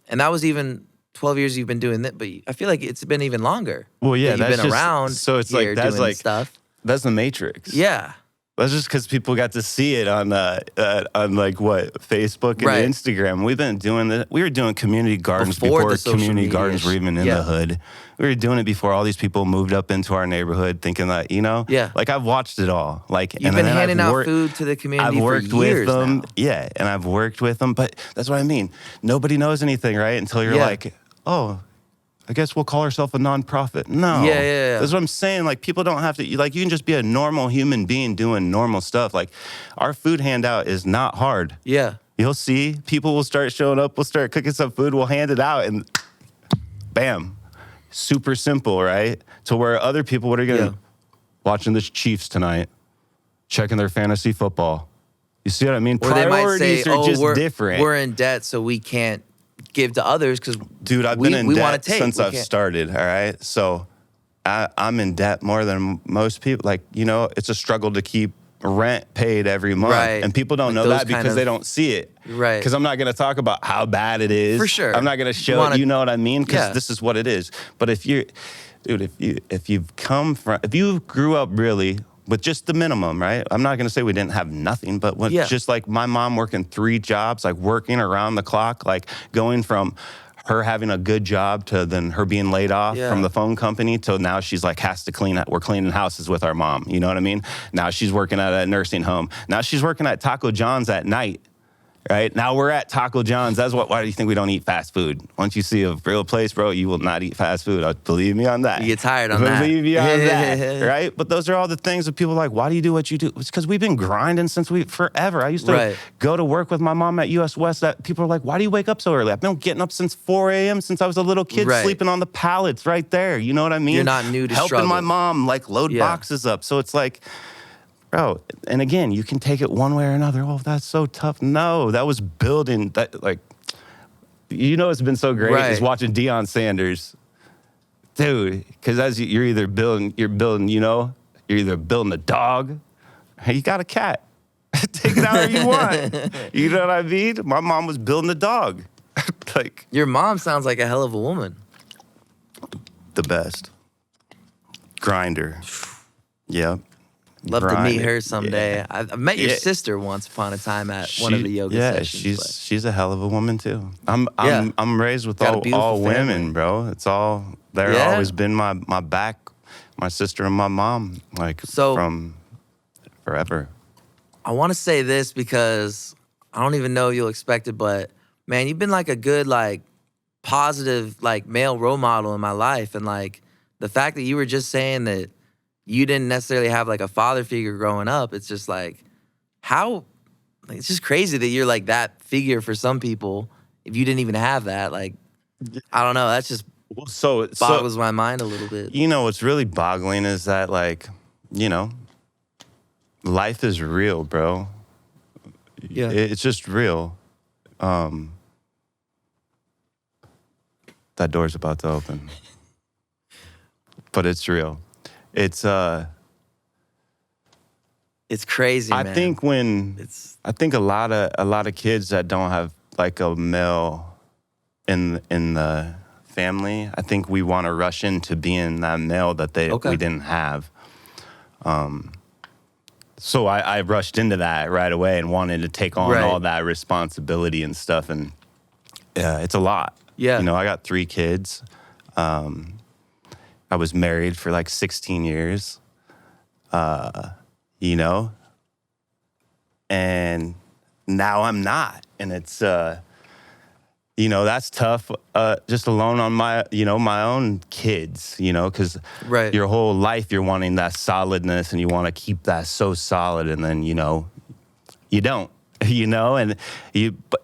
And that was even 12 years you've been doing that, but I feel like it's been even longer. Well, yeah, that you've that's been just, around so it's here like, that's doing like, stuff. that's the Matrix. Yeah. That's just because people got to see it on like what, Facebook and Right. Instagram. We've been doing this. We were doing community gardens Before before the social community media gardens were even in yeah. the hood. We were doing it before all these people moved up into our neighborhood, thinking that, you know, Yeah. like I've watched it all. Like You've been handing out food to the community I've worked for years with them, now. yeah, and I've worked with them. But that's what I mean. Nobody knows anything, right? Until you're Yeah. like, oh, I guess we'll call ourselves a nonprofit. No. Yeah. That's what I'm saying. Like, people don't have to, like, you can just be a normal human being doing normal stuff. Like, our food handout is not hard. Yeah. You'll see people will start showing up. We'll start cooking some food. We'll hand it out and bam. Super simple, right? To where other people, what are going to, watching the Chiefs tonight, checking their fantasy football. You see what I mean? Or they might say, are just we're different. We're in debt, so we can't give to others because Dude, I've been in debt since I've can't. started, all right? So I'm in debt more than most people. Like, you know, it's a struggle to keep rent paid every month. Right. And people don't Like know those that because kind they of- don't see it. Right. Because I'm not going to talk about how bad it is. For sure. I'm not going to show it, you know what I mean? Because Yeah. this is what it is. But if you grew up really with just the minimum, right? I'm not going to say we didn't have nothing, but when just like my mom working 3 jobs, like working around the clock, like going from her having a good job to then her being laid off from the phone company till now she's like has to we're cleaning houses with our mom. You know what I mean? Now she's working at a nursing home. Now she's working at Taco John's at night. Right? Now we're at Taco John's. Why do you think we don't eat fast food? Once you see a real place, bro, you will not eat fast food. Believe me on that. You get tired on that. Believe me on that, right? But those are all the things that people are like, why do you do what you do? It's because we've been grinding since forever. I used to go to work with my mom at US West. That people are like, why do you wake up so early? I've been getting up since 4 a.m. since I was a little kid, sleeping on the pallets right there. You know what I mean? You're not new to helping struggle. my mom like load boxes up. So it's like, bro, and again, you can take it one way or another. Oh, that's so tough. No, that was building that, like, you know, it's been so great is watching Deion Sanders, dude. Because as you're either building, you know, you're either building a dog, or you got a cat. Take it however you want. You know what I mean? My mom was building a dog. Like, your mom sounds like a hell of a woman. The best grinder. Yeah. Love to meet her someday. Yeah. I've met your sister once upon a time at one of the yoga sessions. Yeah, she's a hell of a woman too. I'm raised with all women, bro. It's all they're always been my back, my sister and my mom, like from forever. I want to say this because I don't even know if you'll expect it, but man, you've been like a good like positive like male role model in my life, and like the fact that you were just saying that you didn't necessarily have like a father figure growing up. It's just like, how, like, it's just crazy that you're like that figure for some people. If you didn't even have that, like, I don't know. That's just boggles my mind a little bit. You know, what's really boggling is that, like, you know, life is real, bro. Yeah. It's just real. That door's about to open. But it's real. It's crazy, man. I think a lot of kids that don't have like a male in the family, I think we want to rush into being that male that we didn't have. So I rushed into that right away and wanted to take on all that responsibility and stuff, and it's a lot. Yeah, you know, I got 3 kids. I was married for like 16 years, you know, and now I'm not. And it's, you know, that's tough, just alone on my own kids, you know, because your whole life you're wanting that solidness and you want to keep that so solid. And then, you know, you don't, you know, and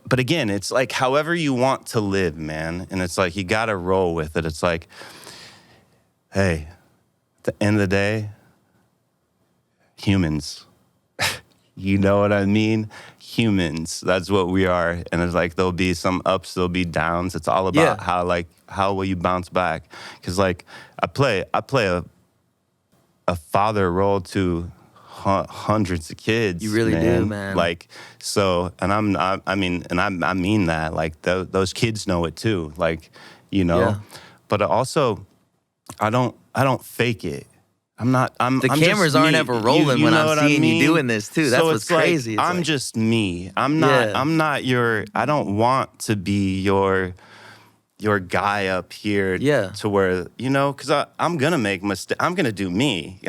but again, it's like however you want to live, man. And it's like you got to roll with it. It's like, hey, at the end of the day, humans. You know what I mean? Humans. That's what we are. And it's like there'll be some ups, there'll be downs. It's all about how will you bounce back? Because like I play a father role to hundreds of kids. You really do, man. Like, so, and I mean that. Like, those kids know it too. Like, you know. Yeah. But also, I don't fake it. I'm The I'm cameras just aren't me. ever rolling You when know I'm what I seeing you mean? doing this too. That's So what's it's like, crazy. It's I'm like, just me. Yeah. I'm not your. I don't want to be your guy up here. Yeah. To where, you know, because I'm gonna make mistakes. I'm gonna do me.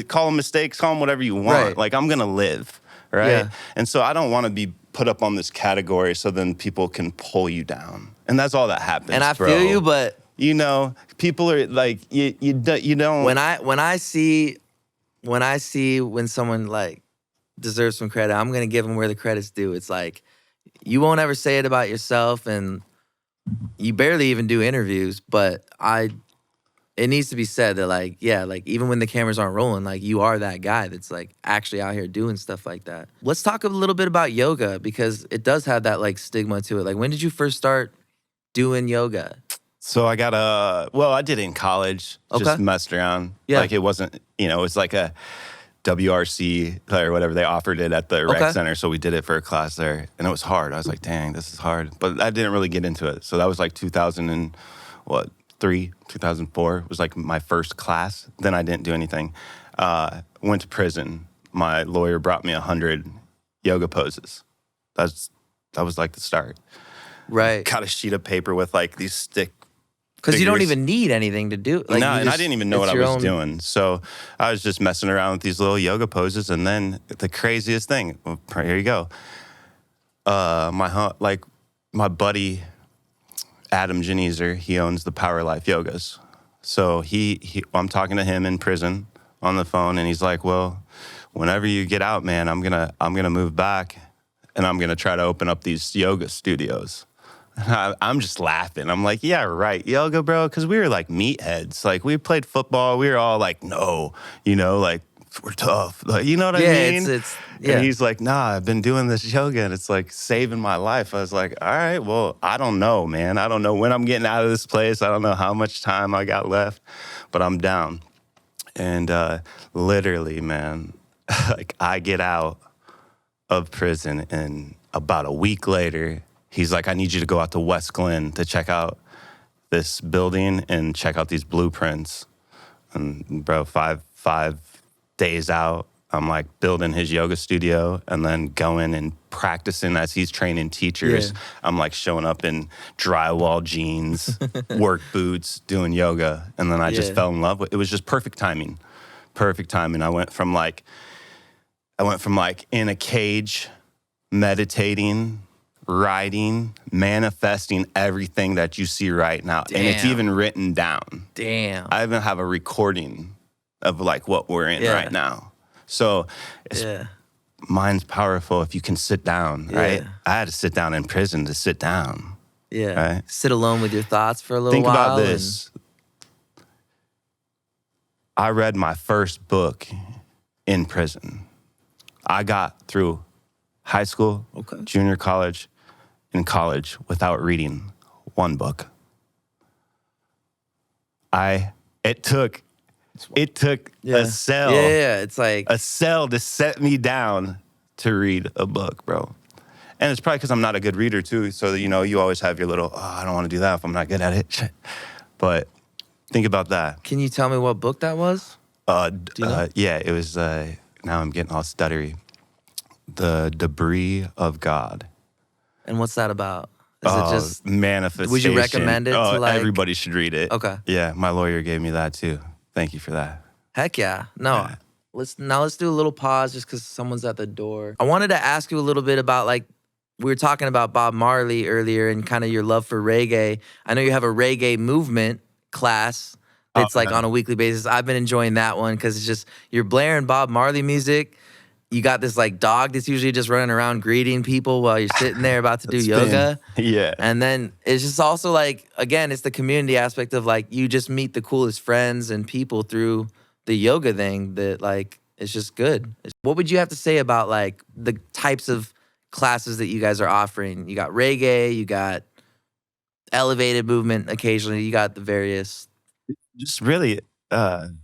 Call them mistakes. Call them whatever you want. Right. Like, I'm gonna live. Right. Yeah. And so I don't want to be put up on this category so then people can pull you down. And that's all that happens. and I bro. feel you, but You know, people are like, you don't. when I see when someone like deserves some credit, I'm gonna give them where the credit's due. It's like you won't ever say it about yourself, and you barely even do interviews. But it needs to be said that like, yeah, like even when the cameras aren't rolling, like you are that guy that's like actually out here doing stuff like that. Let's talk a little bit about yoga because it does have that like stigma to it. Like, when did you first start doing yoga? So I got I did it in college, Okay. just messed around. Yeah. Like, it wasn't, you know, it was like a WRC or whatever. They offered it at the rec center. So we did it for a class there, and it was hard. I was like, dang, this is hard. But I didn't really get into it. So that was like 2004 was like my first class. Then I didn't do anything. Went to prison. My lawyer brought me 100 yoga poses. That was like the start. Right. Got a sheet of paper with like these stick. Because you don't figures. even need anything to do. Like, No, you and I just- didn't even know it's what I your was own- doing. So I was just messing around with these little yoga poses, and then the craziest thing. Well, here you go. My buddy Adam Genezer, he owns the Power Life Yogas. So I'm talking to him in prison on the phone, and he's like, "Well, whenever you get out, man, I'm gonna move back, and I'm gonna try to open up these yoga studios." I'm just laughing. I'm like, yeah, right, yoga, bro, because we were like meatheads. Like, we played football. We were all like, no, you know, like, we're tough. Like, you know what I mean? Yeah. And he's like, nah, I've been doing this yoga, and it's like saving my life. I was like, all right, well, I don't know, man. I don't know when I'm getting out of this place. I don't know how much time I got left, but I'm down. And literally, man, like, I get out of prison, and about a week later, he's like, I need you to go out to West Glen to check out this building and check out these blueprints. And bro, five days out, I'm like building his yoga studio and then going and practicing as he's training teachers. Yeah. I'm like showing up in drywall jeans, work boots, doing yoga. And then I just Yeah. fell in love with it. It was just perfect timing. Perfect timing. I went from like in a cage, meditating, writing, manifesting everything that you see right now. And it's Damn. even written down. Damn. I even have a recording of like what we're in Yeah. right now. So Yeah. mind's powerful if you can sit down, right? Yeah. I had to sit down in prison to sit down. Yeah. Right. Sit alone with your thoughts for a little Think while. about this. I read my first book in prison. I got through high school, Okay. junior college, and college without reading one book. It took Yeah. a cell. Yeah. It's like, A cell to set me down to read a book, bro. And it's probably because I'm not a good reader too. So, you know, you always have your little, I don't want to do that if I'm not good at it. But think about that. can you tell me what book that was? you know? Yeah, it was, now I'm getting all stuttery. The Debris of God. And what's that about? Is it just, manifestation? would you recommend it to, like- everybody should read it. Okay. Yeah, my lawyer gave me that too. Thank you for that. heck yeah. No. Yeah. Let's do a little pause just because someone's at the door. I wanted to ask you a little bit about, like, we were talking about Bob Marley earlier and kind of your love for reggae. I know you have a reggae movement class that's like on a weekly basis. I've been enjoying that one because it's just, you're blaring Bob Marley music. You got this like dog that's usually just running around greeting people while you're sitting there about to do yoga. Yeah. And then it's just also like, again, it's the community aspect of like, you just meet the coolest friends and people through the yoga thing that like, it's just good. What would you have to say about like the types of classes that you guys are offering? You got reggae, you got elevated movement occasionally, you got the various. Just really trying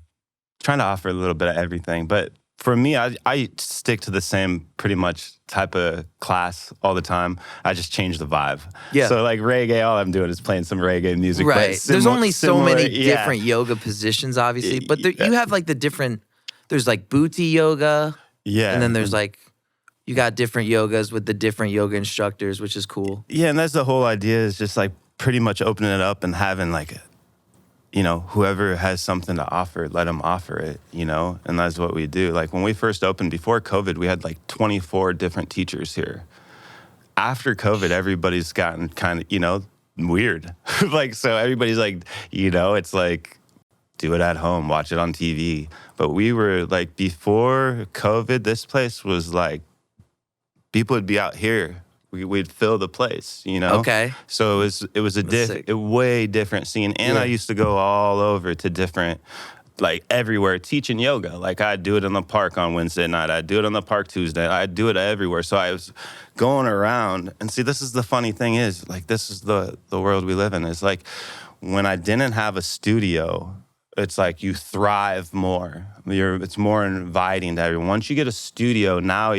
to offer a little bit of everything. But For me, I stick to the same pretty much type of class all the time. I just change the vibe. Yeah. So like reggae, all I'm doing is playing some reggae music. but Right. There's only so similar, many yeah. different yoga positions, obviously, but there, Yeah. you have like the different. There's like booty yoga, Yeah. and then there's like you got different yogas with the different yoga instructors, which is cool. Yeah, and that's the whole idea, is just like pretty much opening it up and having like, you know, whoever has something to offer, let them offer it, you know? And that's what we do. Like when we first opened before COVID, we had like 24 different teachers here. After COVID, everybody's gotten kind of, you know, weird. Like, so everybody's like, you know, it's like, do it at home, watch it on TV. But we were like, before COVID, this place was like, people would be out here. We'd fill the place, you know? Okay. So it was a way different scene. And Yeah. I used to go all over to different, like everywhere, teaching yoga. Like I'd do it in the park on Wednesday night. I'd do it in the park Tuesday. I'd do it everywhere. So I was going around. And see, this is the funny thing is, like, this is the world we live in. Is like, when I didn't have a studio, it's like you thrive more. It's more inviting to everyone. Once you get a studio, now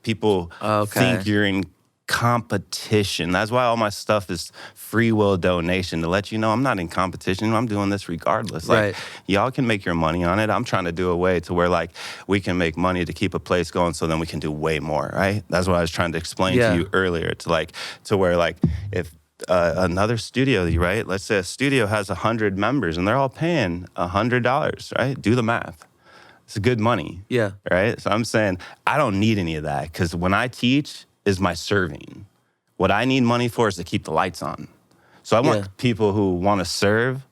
people think you're in competition. That's why all my stuff is free will donation, to let you know I'm not in competition. I'm doing this regardless. Like, y'all can make your money on it. I'm trying to do a way to where like we can make money to keep a place going, so then we can do way more, right? That's what I was trying to explain to you earlier, to where like if another studio, right? Let's say a studio has 100 members and they're all paying $100, right? Do the math. It's good money. Yeah. Right? So I'm saying I don't need any of that, because when I teach is my serving. What I need money for is to keep the lights on. So I want people who want to serve,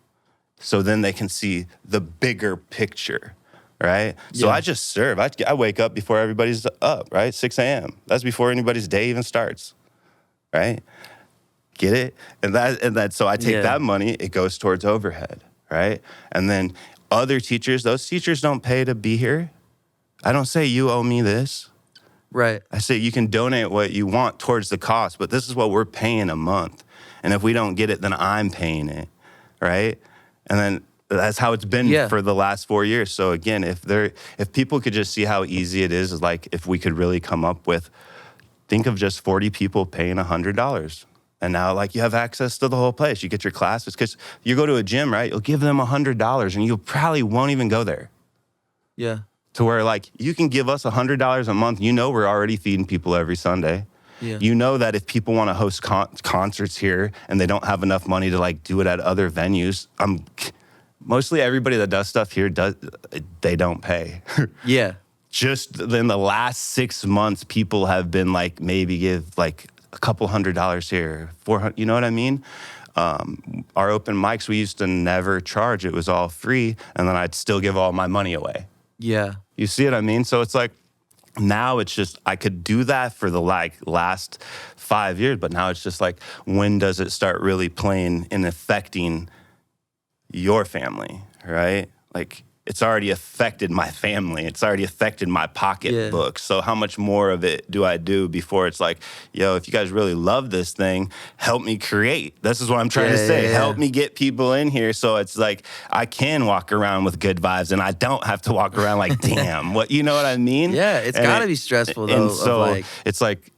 so then they can see the bigger picture, right? So I just serve. I wake up before everybody's up, right? 6 a.m. That's before anybody's day even starts, right? Get it? And that. So I take that money, it goes towards overhead, right? And then other teachers, those teachers don't pay to be here. I don't say you owe me this. Right. I say you can donate what you want towards the cost, but this is what we're paying a month. And if we don't get it, then I'm paying it, right? And then that's how it's been for the last 4 years. So again, if people could just see how easy it is, like if we could really come up with, think of just 40 people paying $100. And now, like, you have access to the whole place. You get your classes, because you go to a gym, right? You'll give them $100 and you probably won't even go there. Yeah. To where, like, you can give us $100 a month. You know we're already feeding people every Sunday. Yeah. You know that if people want to host concerts here and they don't have enough money to, like, do it at other venues, mostly everybody that does stuff here, they don't pay. Yeah. Just in the last 6 months, people have been, like, maybe give, like, a couple $100 here, $400, you know what I mean? Our open mics, we used to never charge. It was all free, and then I'd still give all my money away. Yeah. You see what I mean? So it's like, now it's just, I could do that for the last 5 years, but now it's just like, when does it start really playing and affecting your family, right? Like, it's already affected my family. It's already affected my pocketbook. So how much more of it do I do before it's like, yo, if you guys really love this thing, help me create. This is what I'm trying to say. Help me get people in here, so it's like I can walk around with good vibes and I don't have to walk around like, damn, what, you know what I mean? Yeah, it's got to be stressful, though. And so it's like,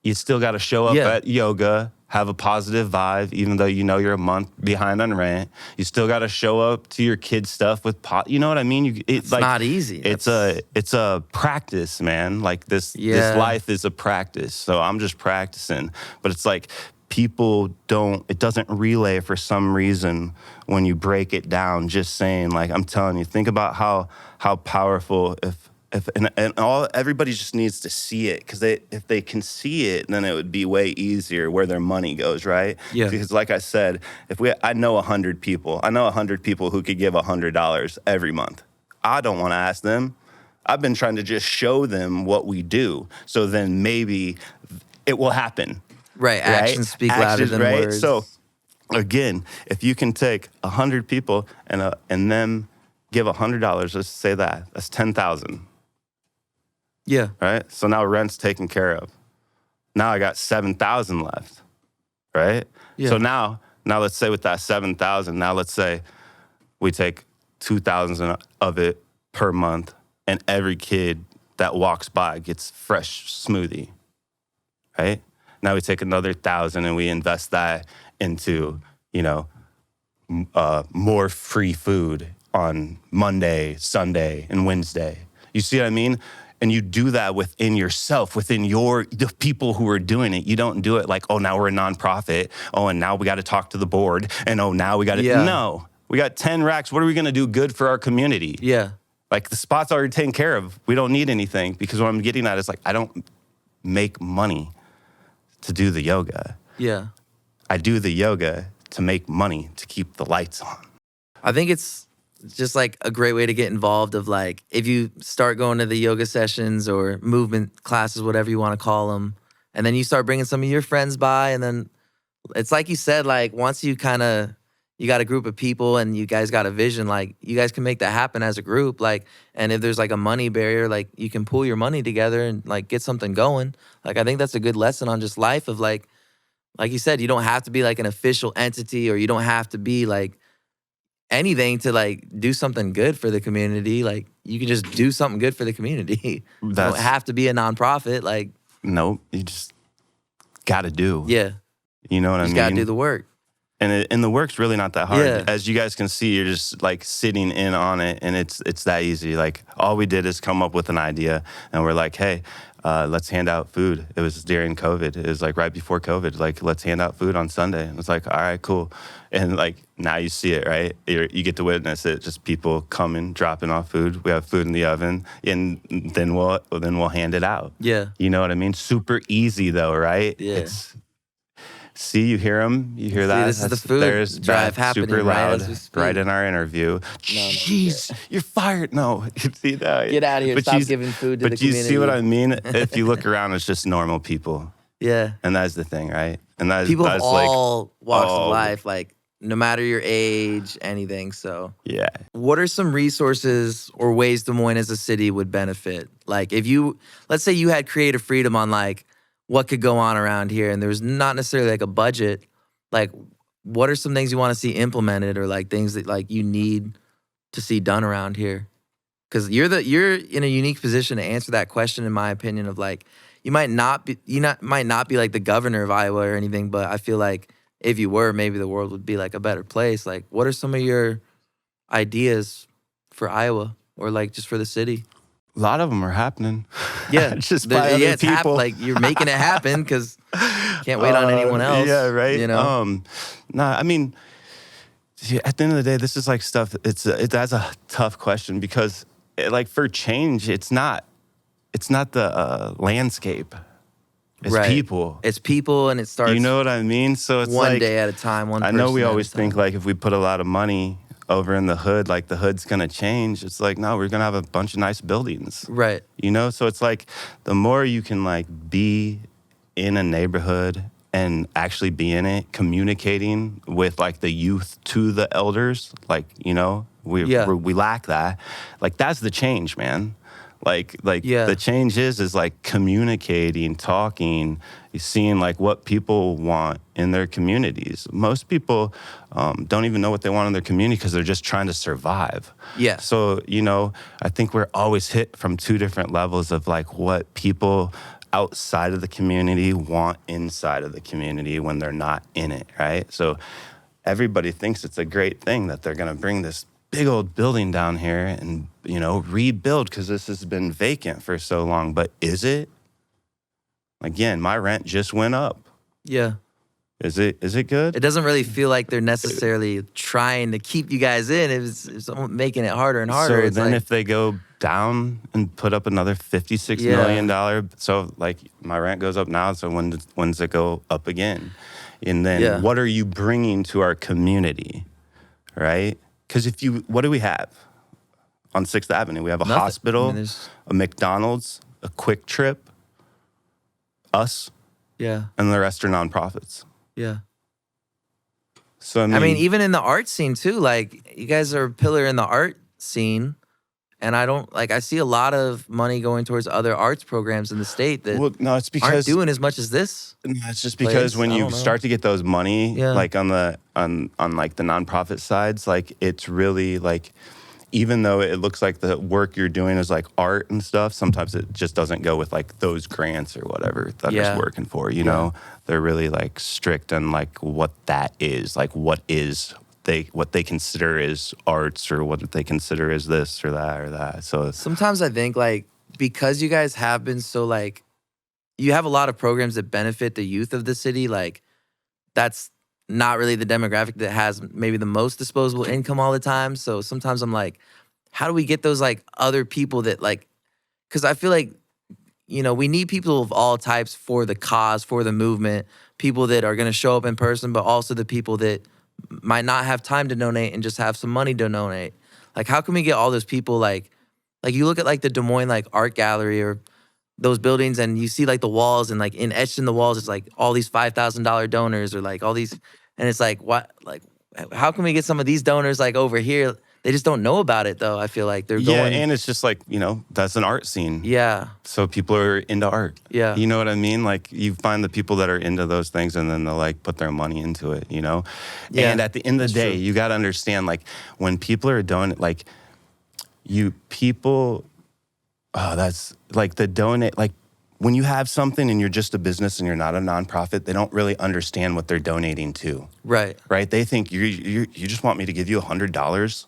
you still got to show up at yoga, have a positive vibe, even though you know you're a month behind on rent. You still got to show up to your kids' stuff with you know what I mean? It's like, not easy. It's a practice, man. Like this life is a practice. So I'm just practicing. But it's like, people it doesn't relay for some reason when you break it down. Just saying, like, I'm telling you, think about how powerful everybody just needs to see it, because if they can see it, then it would be way easier where their money goes, right? Yeah. Because like I said, I know 100 people. I know 100 people who could give $100 every month. I don't want to ask them. I've been trying to just show them what we do, so then maybe it will happen. Right. Actions speak louder than words. So again, if you can take 100 people and them give $100, let's say that's 10,000. Yeah. Right? So now rent's taken care of. Now I got 7,000 left. Right? Yeah. So now let's say with that 7,000, now let's say we take 2,000 of it per month and every kid that walks by gets fresh smoothie, right? Now we take another 1,000 and we invest that into, more free food on Monday, Sunday, and Wednesday. You see what I mean? And you do that within yourself, within the people who are doing it. You don't do it like, oh, now we're a nonprofit. Oh, and now we got to talk to the board. And oh, now we got to. Yeah. No, we got 10 racks. What are we going to do good for our community? Yeah. Like the spot's already taken care of. We don't need anything, because what I'm getting at is like, I don't make money to do the yoga. Yeah. I do the yoga to make money to keep the lights on. I think it's just like a great way to get involved of like, if you start going to the yoga sessions or movement classes, whatever you want to call them, and then you start bringing some of your friends by, and then it's like you said, like once you got a group of people and you guys got a vision, like you guys can make that happen as a group. Like, and if there's like a money barrier, like you can pool your money together and like get something going. Like, I think that's a good lesson on just life of like you said, you don't have to be like an official entity, or you don't have to be like anything to like do something good for the community. Like you can just do something good for the community. You don't have to be a nonprofit. Like, nope, you just gotta do. Yeah. You know what I mean? You just gotta do the work. And the work's really not that hard. Yeah. As you guys can see, you're just like sitting in on it, and it's that easy. Like all we did is come up with an idea, and we're like, hey, let's hand out food. It was during COVID. It was like right before COVID. Like, let's hand out food on Sunday. And it's like, all right, cool. And like now you see it, right? You get to witness it. Just people coming, dropping off food. We have food in the oven, and then we'll hand it out. Yeah. You know what I mean? Super easy though, right? Yeah. See, you hear them? You hear that? This is the food drive happening super loud, right as we speak. right in our interview. Jeez, you're fired. No, you see that? Get out of here. Stop giving food to the community. But you see what I mean? If you look around, it's just normal people. Yeah. And that's the thing, right? And that's people of all walks of oh. life, like no matter your age, anything. So yeah. What are some resources or ways Des Moines as a city would benefit? Like if let's say you had creative freedom on like what could go on around here, and there's not necessarily like a budget, like what are some things you want to see implemented, or like things that like you need to see done around here? Because you're in a unique position to answer that question, in my opinion, of like you might not be like the governor of Iowa or anything, but I feel like if you were, maybe the world would be like a better place. Like what are some of your ideas for Iowa, or like just for the city? A lot of them are happening. Yeah, just by other people. Like you're making it happen because can't wait on anyone else. Yeah, right. You know. I mean, at the end of the day, this is like stuff. That's a tough question, because like for change, it's not the landscape. It's people. It's people, and it starts. You know what I mean? So it's one like, day at a time. I know we always think like if we put a lot of money over in the hood, like the hood's gonna change. It's like, no, we're gonna have a bunch of nice buildings. Right. You know, so it's like the more you can like be in a neighborhood and actually be in it, communicating with like the youth to the elders, like, you know, we lack that. Like that's the change, man. Like the change is like communicating, talking, seeing like what people want in their communities. Most people don't even know what they want in their community because they're just trying to survive. Yeah. So, you know, I think we're always hit from two different levels of like what people outside of the community want inside of the community when they're not in it, right? So everybody thinks it's a great thing that they're going to bring this big old building down here and, you know, rebuild because this has been vacant for so long. But is it? Again, my rent just went up. Yeah. Is it good? It doesn't really feel like they're necessarily trying to keep you guys in. It's making it harder and harder. So it's then like, if they go down and put up another $56 million, so like my rent goes up now, so when does it go up again? And then what are you bringing to our community, right? Because what do we have on 6th Avenue? We have a hospital, a McDonald's, a Quick Trip, us, and the rest are nonprofits. Yeah. So I mean, even in the art scene too, like you guys are a pillar in the art scene. And I see a lot of money going towards other arts programs in the state that it's because aren't doing as much as this. No, it's just because when you start to get those money, like on like the nonprofit sides, like it's really like even though it looks like the work you're doing is like art and stuff, sometimes it just doesn't go with like those grants or whatever that Yeah. it's working for, you know? They're really like strict on like what that is, like what they consider is arts or what they consider is this or that or that. So Sometimes I think like because you guys have been so like you have a lot of programs that benefit the youth of the city, like that's not really the demographic that has maybe the most disposable income all the time. So sometimes I'm like, how do we get those like other people that like, because I feel like, you know, we need people of all types for the cause, for the movement, people that are going to show up in person, but also the people that might not have time to donate and just have some money to donate. Like, how can we get all those people like you look at like the Des Moines like art gallery or those buildings and you see like the walls and like etched in the walls it's like all these $5,000 donors or like all these, and it's like what, like how can we get some of these donors like over here? They just don't know about it though. I feel like they're going. and it's just like, you know, that's an art scene. Yeah. So people are into art. Yeah. You know what I mean? Like you find the people that are into those things and then they'll like put their money into it, you know? Yeah, And at the end of the day, true. you got to understand like when people are doing like that's like the donate, like when you have something and you're just a business and you're not a nonprofit, they don't really understand what they're donating to. Right. Right? They think you just want me to give you $100.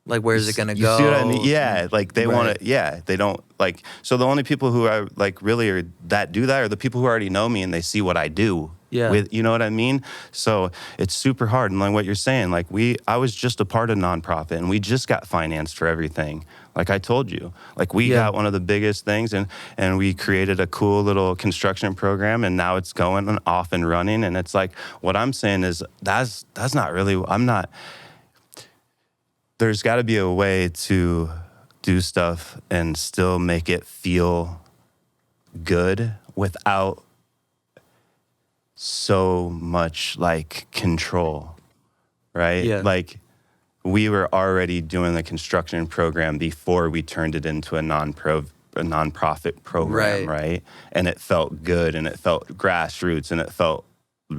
Like where's it gonna You go? see what I mean? Yeah, like they Right. want to. Yeah, they don't like. So the only people who are like really are that do that are the people who already know me and they see what I do. Yeah. With, you know what I mean? So it's super hard. And like what you're saying, like I was just a part of nonprofit and we just got financed for everything. Like I told you, like we got one of the biggest things and we created a cool little construction program and now it's going and off and running. And it's like, what I'm saying is that's not really, there's got to be a way to do stuff and still make it feel good without so much like control, right? Yeah. Like we were already doing the construction program before we turned it into a nonprofit program, right? And it felt good and it felt grassroots and it felt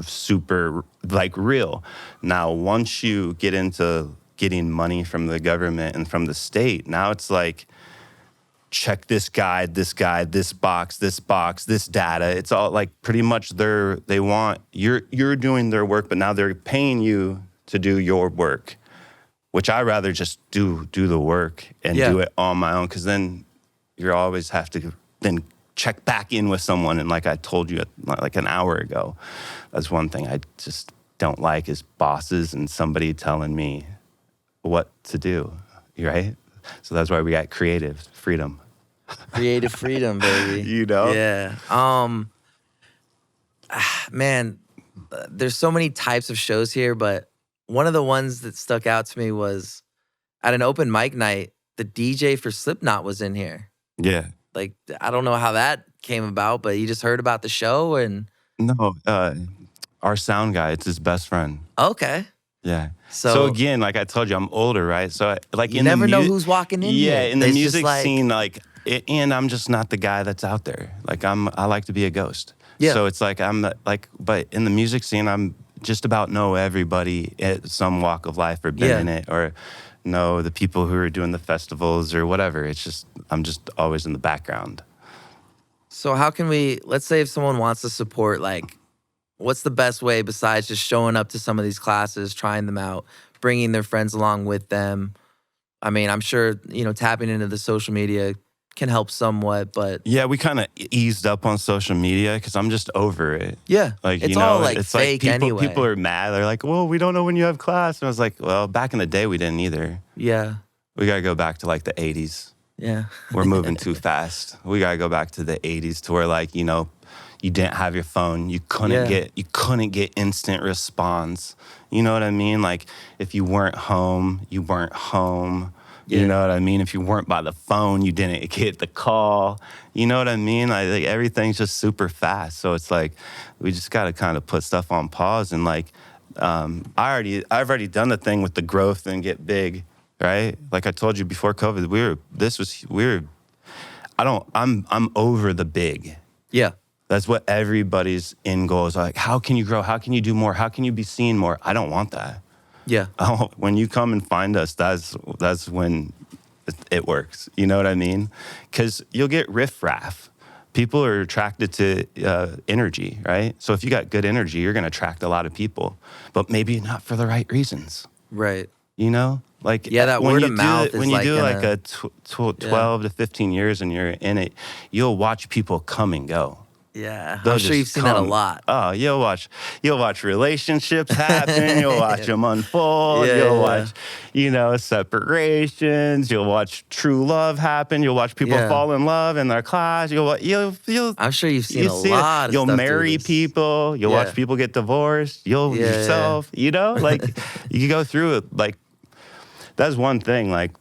super like real. Now, once you get into getting money from the government and from the state, now it's like, check this guide, this box, this data. It's all like pretty much they want, you're doing their work, but now they're paying you to do your work, which I rather just do the work and do it on my own. Cause then you always have to then check back in with someone. And like I told you like an hour ago, that's one thing I just don't like is bosses and somebody telling me what to do, right? So that's why we got creative freedom. Creative freedom, baby. You know? Yeah. Man, there's so many types of shows here, but one of the ones that stuck out to me was at an open mic night, the DJ for Slipknot was in here. Yeah. Like, I don't know how that came about, but you just heard about the show and... No, our sound guy, it's his best friend. Okay. Yeah. So So again, like I told you, I'm older, right? So like you in never the know who's walking in here. Yeah, in the It's music just like, scene, like, and I'm just not the guy that's out there. Like I like to be a ghost. Yeah. So it's like but in the music scene, I'm just about know everybody at some walk of life or been in it or know the people who are doing the festivals or whatever. It's just I'm just always in the background. So how can we, let's say if someone wants to support, like, what's the best way besides just showing up to some of these classes, trying them out, bringing their friends along with them? I mean, I'm sure, tapping into the social media can help somewhat, but... Yeah, we kind of eased up on social media because I'm just over it. Yeah, like it's all like it's fake like anyway. people are mad. They're like, well, we don't know when you have class. And I was like, well, back in the day, we didn't either. Yeah. We got to go back to like the 80s. Yeah. We're moving too fast. We got to go back to the 80s to where like, you didn't have your phone. You couldn't get instant response. You know what I mean? Like if you weren't home, you weren't home. Yeah. You know what I mean? If you weren't by the phone, you didn't get the call. You know what I mean? Like everything's just super fast. So it's like we just got to kind of put stuff on pause. And like I've already done the thing with the growth and get big, right? Like I told you before COVID, I'm over the big. Yeah. That's what everybody's end goal is. Like, how can you grow? How can you do more? How can you be seen more? I don't want that. Yeah. Oh, when you come and find us, that's when it works. You know what I mean? Because you'll get riffraff. People are attracted to energy, right? So if you got good energy, you're going to attract a lot of people, but maybe not for the right reasons. Right. You know, like Yeah, that when word you of do mouth it, is when you like do like gonna, a 12 to 15 years and you're in it, you'll watch people come and go. yeah. They'll I'm sure you've just seen that a come. lot. Oh, you'll watch relationships happen. You'll watch them unfold. Yeah, You'll yeah, watch, separations. You'll watch true love happen. You'll watch people yeah. fall in love in their class. I'm sure you've seen You a see it. lot of You'll stuff through marry this. people. You'll watch Yeah. people get divorced. You'll Yeah, yourself. Like you go through it. Like that's one thing. Like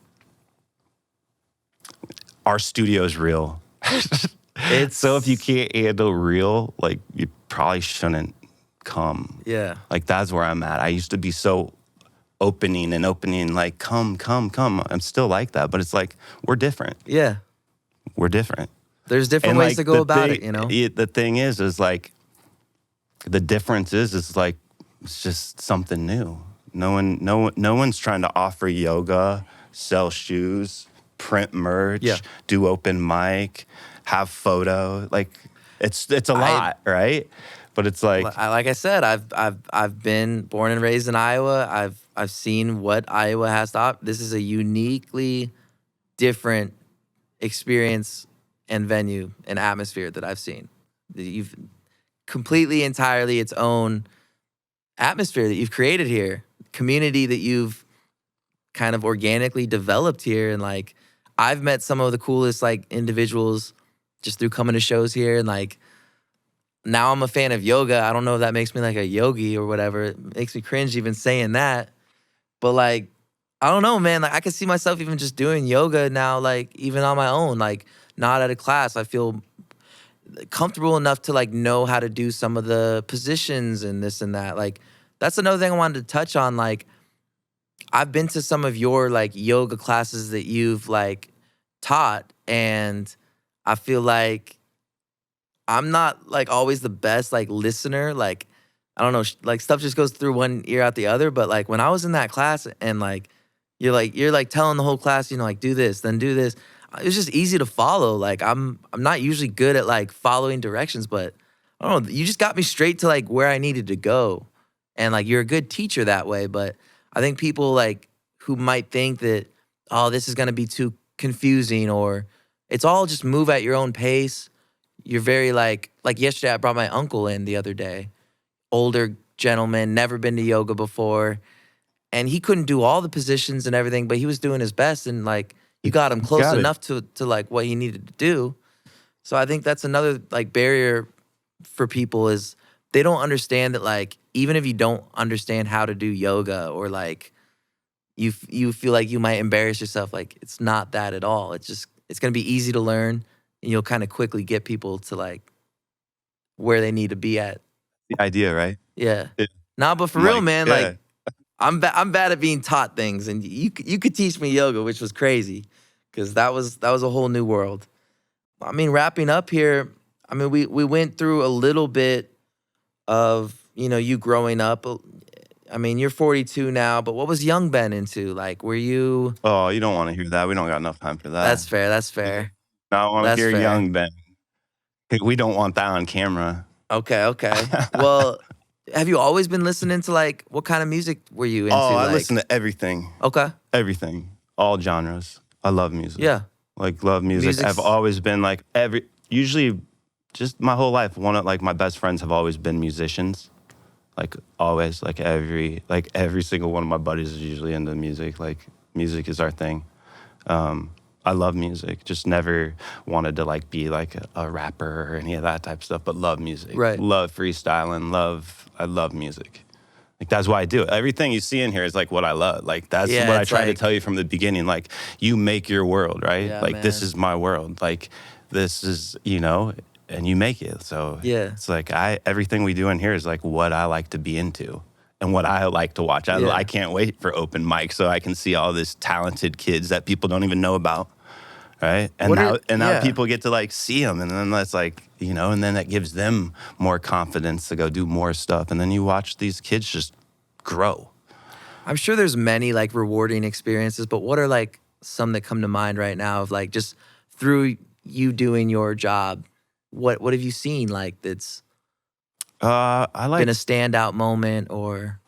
our studio's real. It's So if you can't handle real, like you probably shouldn't come. yeah. Like that's where I'm at. I used to be so opening, like come. I'm still like that, but it's like we're different. Yeah. We're different. There's different And ways like to go about it, the thing is like the difference is like it's just something new. No one's trying to offer yoga, sell shoes, print merch, Yeah. do open mic, have photo. Like it's a lot, right? But it's like Like I said, I've been born and raised in Iowa. I've seen what Iowa has to offer. This is a uniquely different experience and venue and atmosphere that I've seen. You've completely, entirely its own atmosphere that you've created here, community that you've kind of organically developed here. And like, I've met some of the coolest like individuals just through coming to shows here. And like, now I'm a fan of yoga. I don't know if that makes me like a yogi or whatever. It makes me cringe even saying that. But like, I don't know, man. Like I could see myself even just doing yoga now, like even on my own, like not at a class. I feel comfortable enough to like know how to do some of the positions and this and that. Like that's another thing I wanted to touch on. Like I've been to some of your like yoga classes that you've like taught, and I feel like I'm not like always the best like listener. Like I don't know, like stuff just goes through one ear out the other. But like when I was in that class and like you're like telling the whole class, like do this, then do this. It was just easy to follow. Like I'm not usually good at like following directions, but I don't know. You just got me straight to like where I needed to go, and like you're a good teacher that way. But I think people like who might think that this is gonna be too confusing, or it's all just move at your own pace. You're very like yesterday I brought my uncle in the other day, older gentleman, never been to yoga before, and he couldn't do all the positions and everything, but he was doing his best, and like you got him close enough to like what he needed to do. So I think that's another like barrier for people is they don't understand that like even if you don't understand how to do yoga, or like you feel like you might embarrass yourself, like it's not that at all. It's gonna be easy to learn, and you'll kind of quickly get people to like where they need to be at. the idea, right? Yeah. Yeah. Nah, but for real, man, like I'm bad at being taught things, and you could teach me yoga, which was crazy, because that was a whole new world. I mean, wrapping up here, I mean, we went through a little bit of you growing up. I mean, you're 42 now, but what was young Ben into? Like, were you? Oh, you don't want to hear that. We don't got enough time for that. That's fair. That's fair. I want to That's hear fair. young Ben. We don't want that on camera. Okay. Well, have you always been listening to like what kind of music were you into? I like, listen to everything. Okay. Everything. All genres. I love music. Yeah. Like love music. I've always been like usually just my whole life, one of like my best friends have always been musicians. Like always, like every single one of my buddies is usually into music. Like music is our thing. I love music. Just never wanted to like be like a rapper or any of that type of stuff, but love music. Right. Love freestyling. I love music. Like that's why I do it. Everything you see in here is like what I love. Like that's what I tried to tell you from the beginning. Like you make your world, right? Yeah, like this man. is my world. Like this is, and you make it. So Yeah. it's like everything we do in here is like what I like to be into and what I like to watch. I can't wait for open mic so I can see all this talented kids that people don't even know about. Right. And now people get to like see them. And then that's like, and then that gives them more confidence to go do more stuff. And then you watch these kids just grow. I'm sure there's many like rewarding experiences, but what are like some that come to mind right now of like just through you doing your job? What have you seen like that's I like been a standout moment, or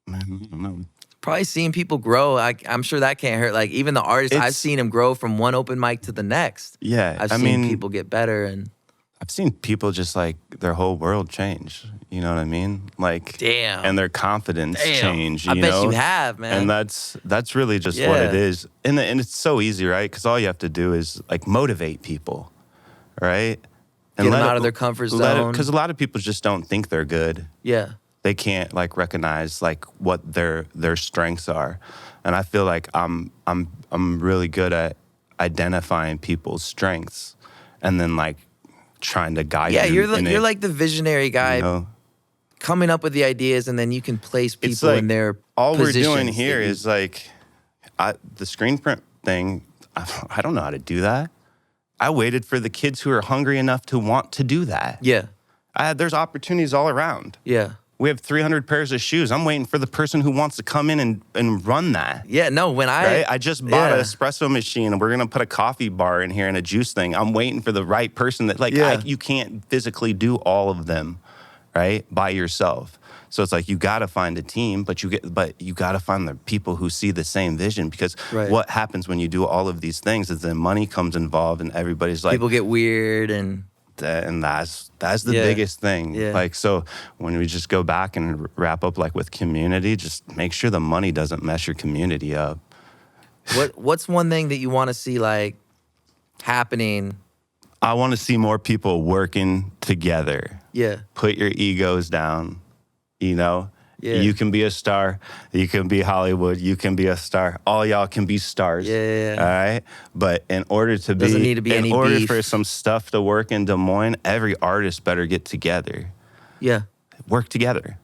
man, I don't know. probably seeing people grow? I'm sure that can't hurt. Like even the artists, I've It's seen them grow from one open mic to the next. yeah. I've I seen mean, people get better, and I've seen people just like their whole world change. You know what I mean? Like, damn, and their confidence change. I You bet know, you have, man. and that's really just what it Yeah. is. And it's so easy, right? Because all you have to do is like motivate people, right? Get them out of their comfort zone. Because a lot of people just don't think they're good. Yeah, They can't like recognize like what their strengths are, and I feel like I'm really good at identifying people's strengths, and then like trying to guide yeah. them You're in you're it, like the visionary guy, you know? coming up with the ideas, and then you can place people It's like in their all we're positions doing that here you- is like the screen print thing. I don't know how to do that. I waited for the kids who are hungry enough to want to do that. yeah, There's opportunities all around. yeah. We have 300 pairs of shoes. I'm waiting for the person who wants to come in and run that. Yeah, no, when Right? I just bought an yeah. espresso machine and we're going to put a coffee bar in here and a juice thing. I'm waiting for the right person that like, Yeah. you can't physically do all of them, right? By yourself. So it's like, you got to find a team, but you got to find the people who see the same vision, because Right. what happens when you do all of these things is then money comes involved and everybody's like, People get weird, and and that's the Yeah. biggest thing. Yeah. Like, so when we just go back and wrap up like with community, just make sure the money doesn't mess your community up. what's one thing that you want to see like happening? I want to see more people working together. Yeah, Put your egos down, you know? Yeah. You can be a star. You can be Hollywood. You can be a star. All y'all can be stars. Yeah. All right? But in order to Doesn't need to be any in order beef. for some stuff to work in Des Moines, every artist better get together. yeah. Work together.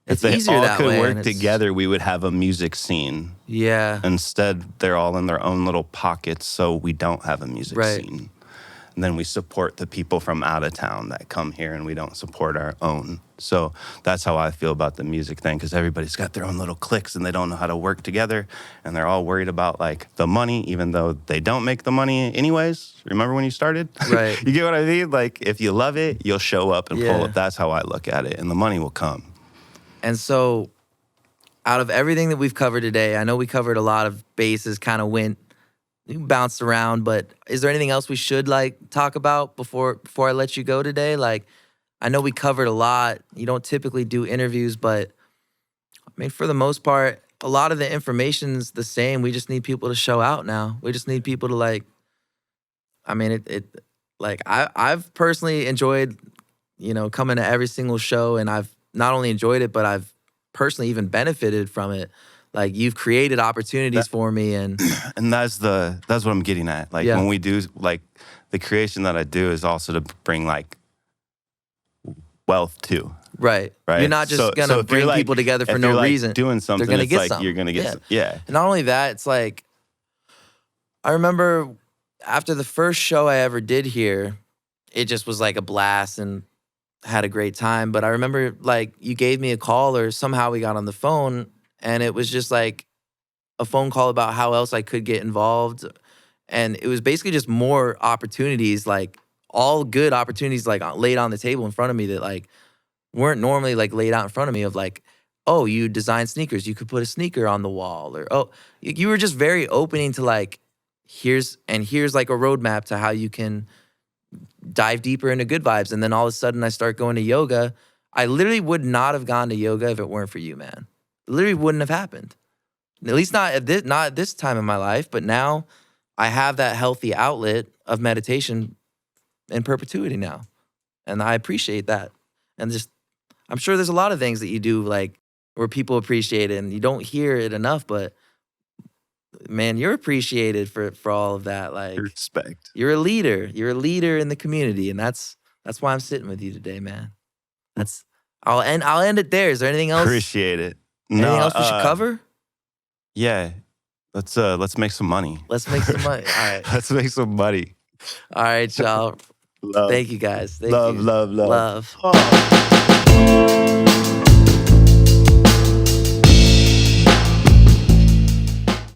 It's If they easier all that could way, and work it's- together, we would have a music scene. Yeah, Instead, they're all in their own little pockets, so we don't have a music Right. scene. And then we support the people from out of town that come here, and we don't support our own. So that's how I feel about the music thing, because everybody's got their own little cliques, and they don't know how to work together, and they're all worried about like the money, even though they don't make the money anyways. Remember when you started? Right. You get what I mean? Like, if you love it, you'll show up and pull Yeah. it. That's how I look at it, and the money will come. and so out of everything that we've covered today, I know we covered a lot of bases, kind of bounced around, but is there anything else we should like talk about before I let you go today? Like, I know we covered a lot. You don't typically do interviews, but I mean, for the most part, a lot of the information's the same. We just need people to show out now. We just need people to like, I mean, I've personally enjoyed, coming to every single show, and I've not only enjoyed it, but I've personally even benefited from it. Like, you've created opportunities for me, and And that's what I'm getting at. Like, Yeah. when we do, like, the creation that I do is also to bring like wealth too. right. Right. You're not just So gonna if you're, bring like- people together for if no you're, like, reason. doing something, gonna it's get like something. you're gonna get Yeah. some, yeah. And not only that, it's like, I remember after the first show I ever did here, it just was like a blast and had a great time. But I remember like you gave me a call, or somehow we got on the phone, and it was just like a phone call about how else I could get involved. And it was basically just more opportunities, like all good opportunities, like laid on the table in front of me that like weren't normally like laid out in front of me, of like, oh, you design sneakers, you could put a sneaker on the wall, or oh, you were just very opening to like, here's like a roadmap to how you can dive deeper into good vibes. And then all of a sudden I start going to yoga. I literally would not have gone to yoga if it weren't for you, man. It literally wouldn't have happened. At least not at this time in my life. But now I have that healthy outlet of meditation in perpetuity now. And I appreciate that. And just, I'm sure there's a lot of things that you do like where people appreciate it, and you don't hear it enough, but man, you're appreciated for all of that. Like, Respect. you're a leader. You're a leader in the community, and that's why I'm sitting with you today, man. I'll end it there. Is there anything else? Appreciate it. Anything else we should cover? Yeah. Let's make some money. Let's make some money. All right. Let's make some money. All right, y'all. Love. Thank you guys. Thank Love, you. love, love. Love. Oh.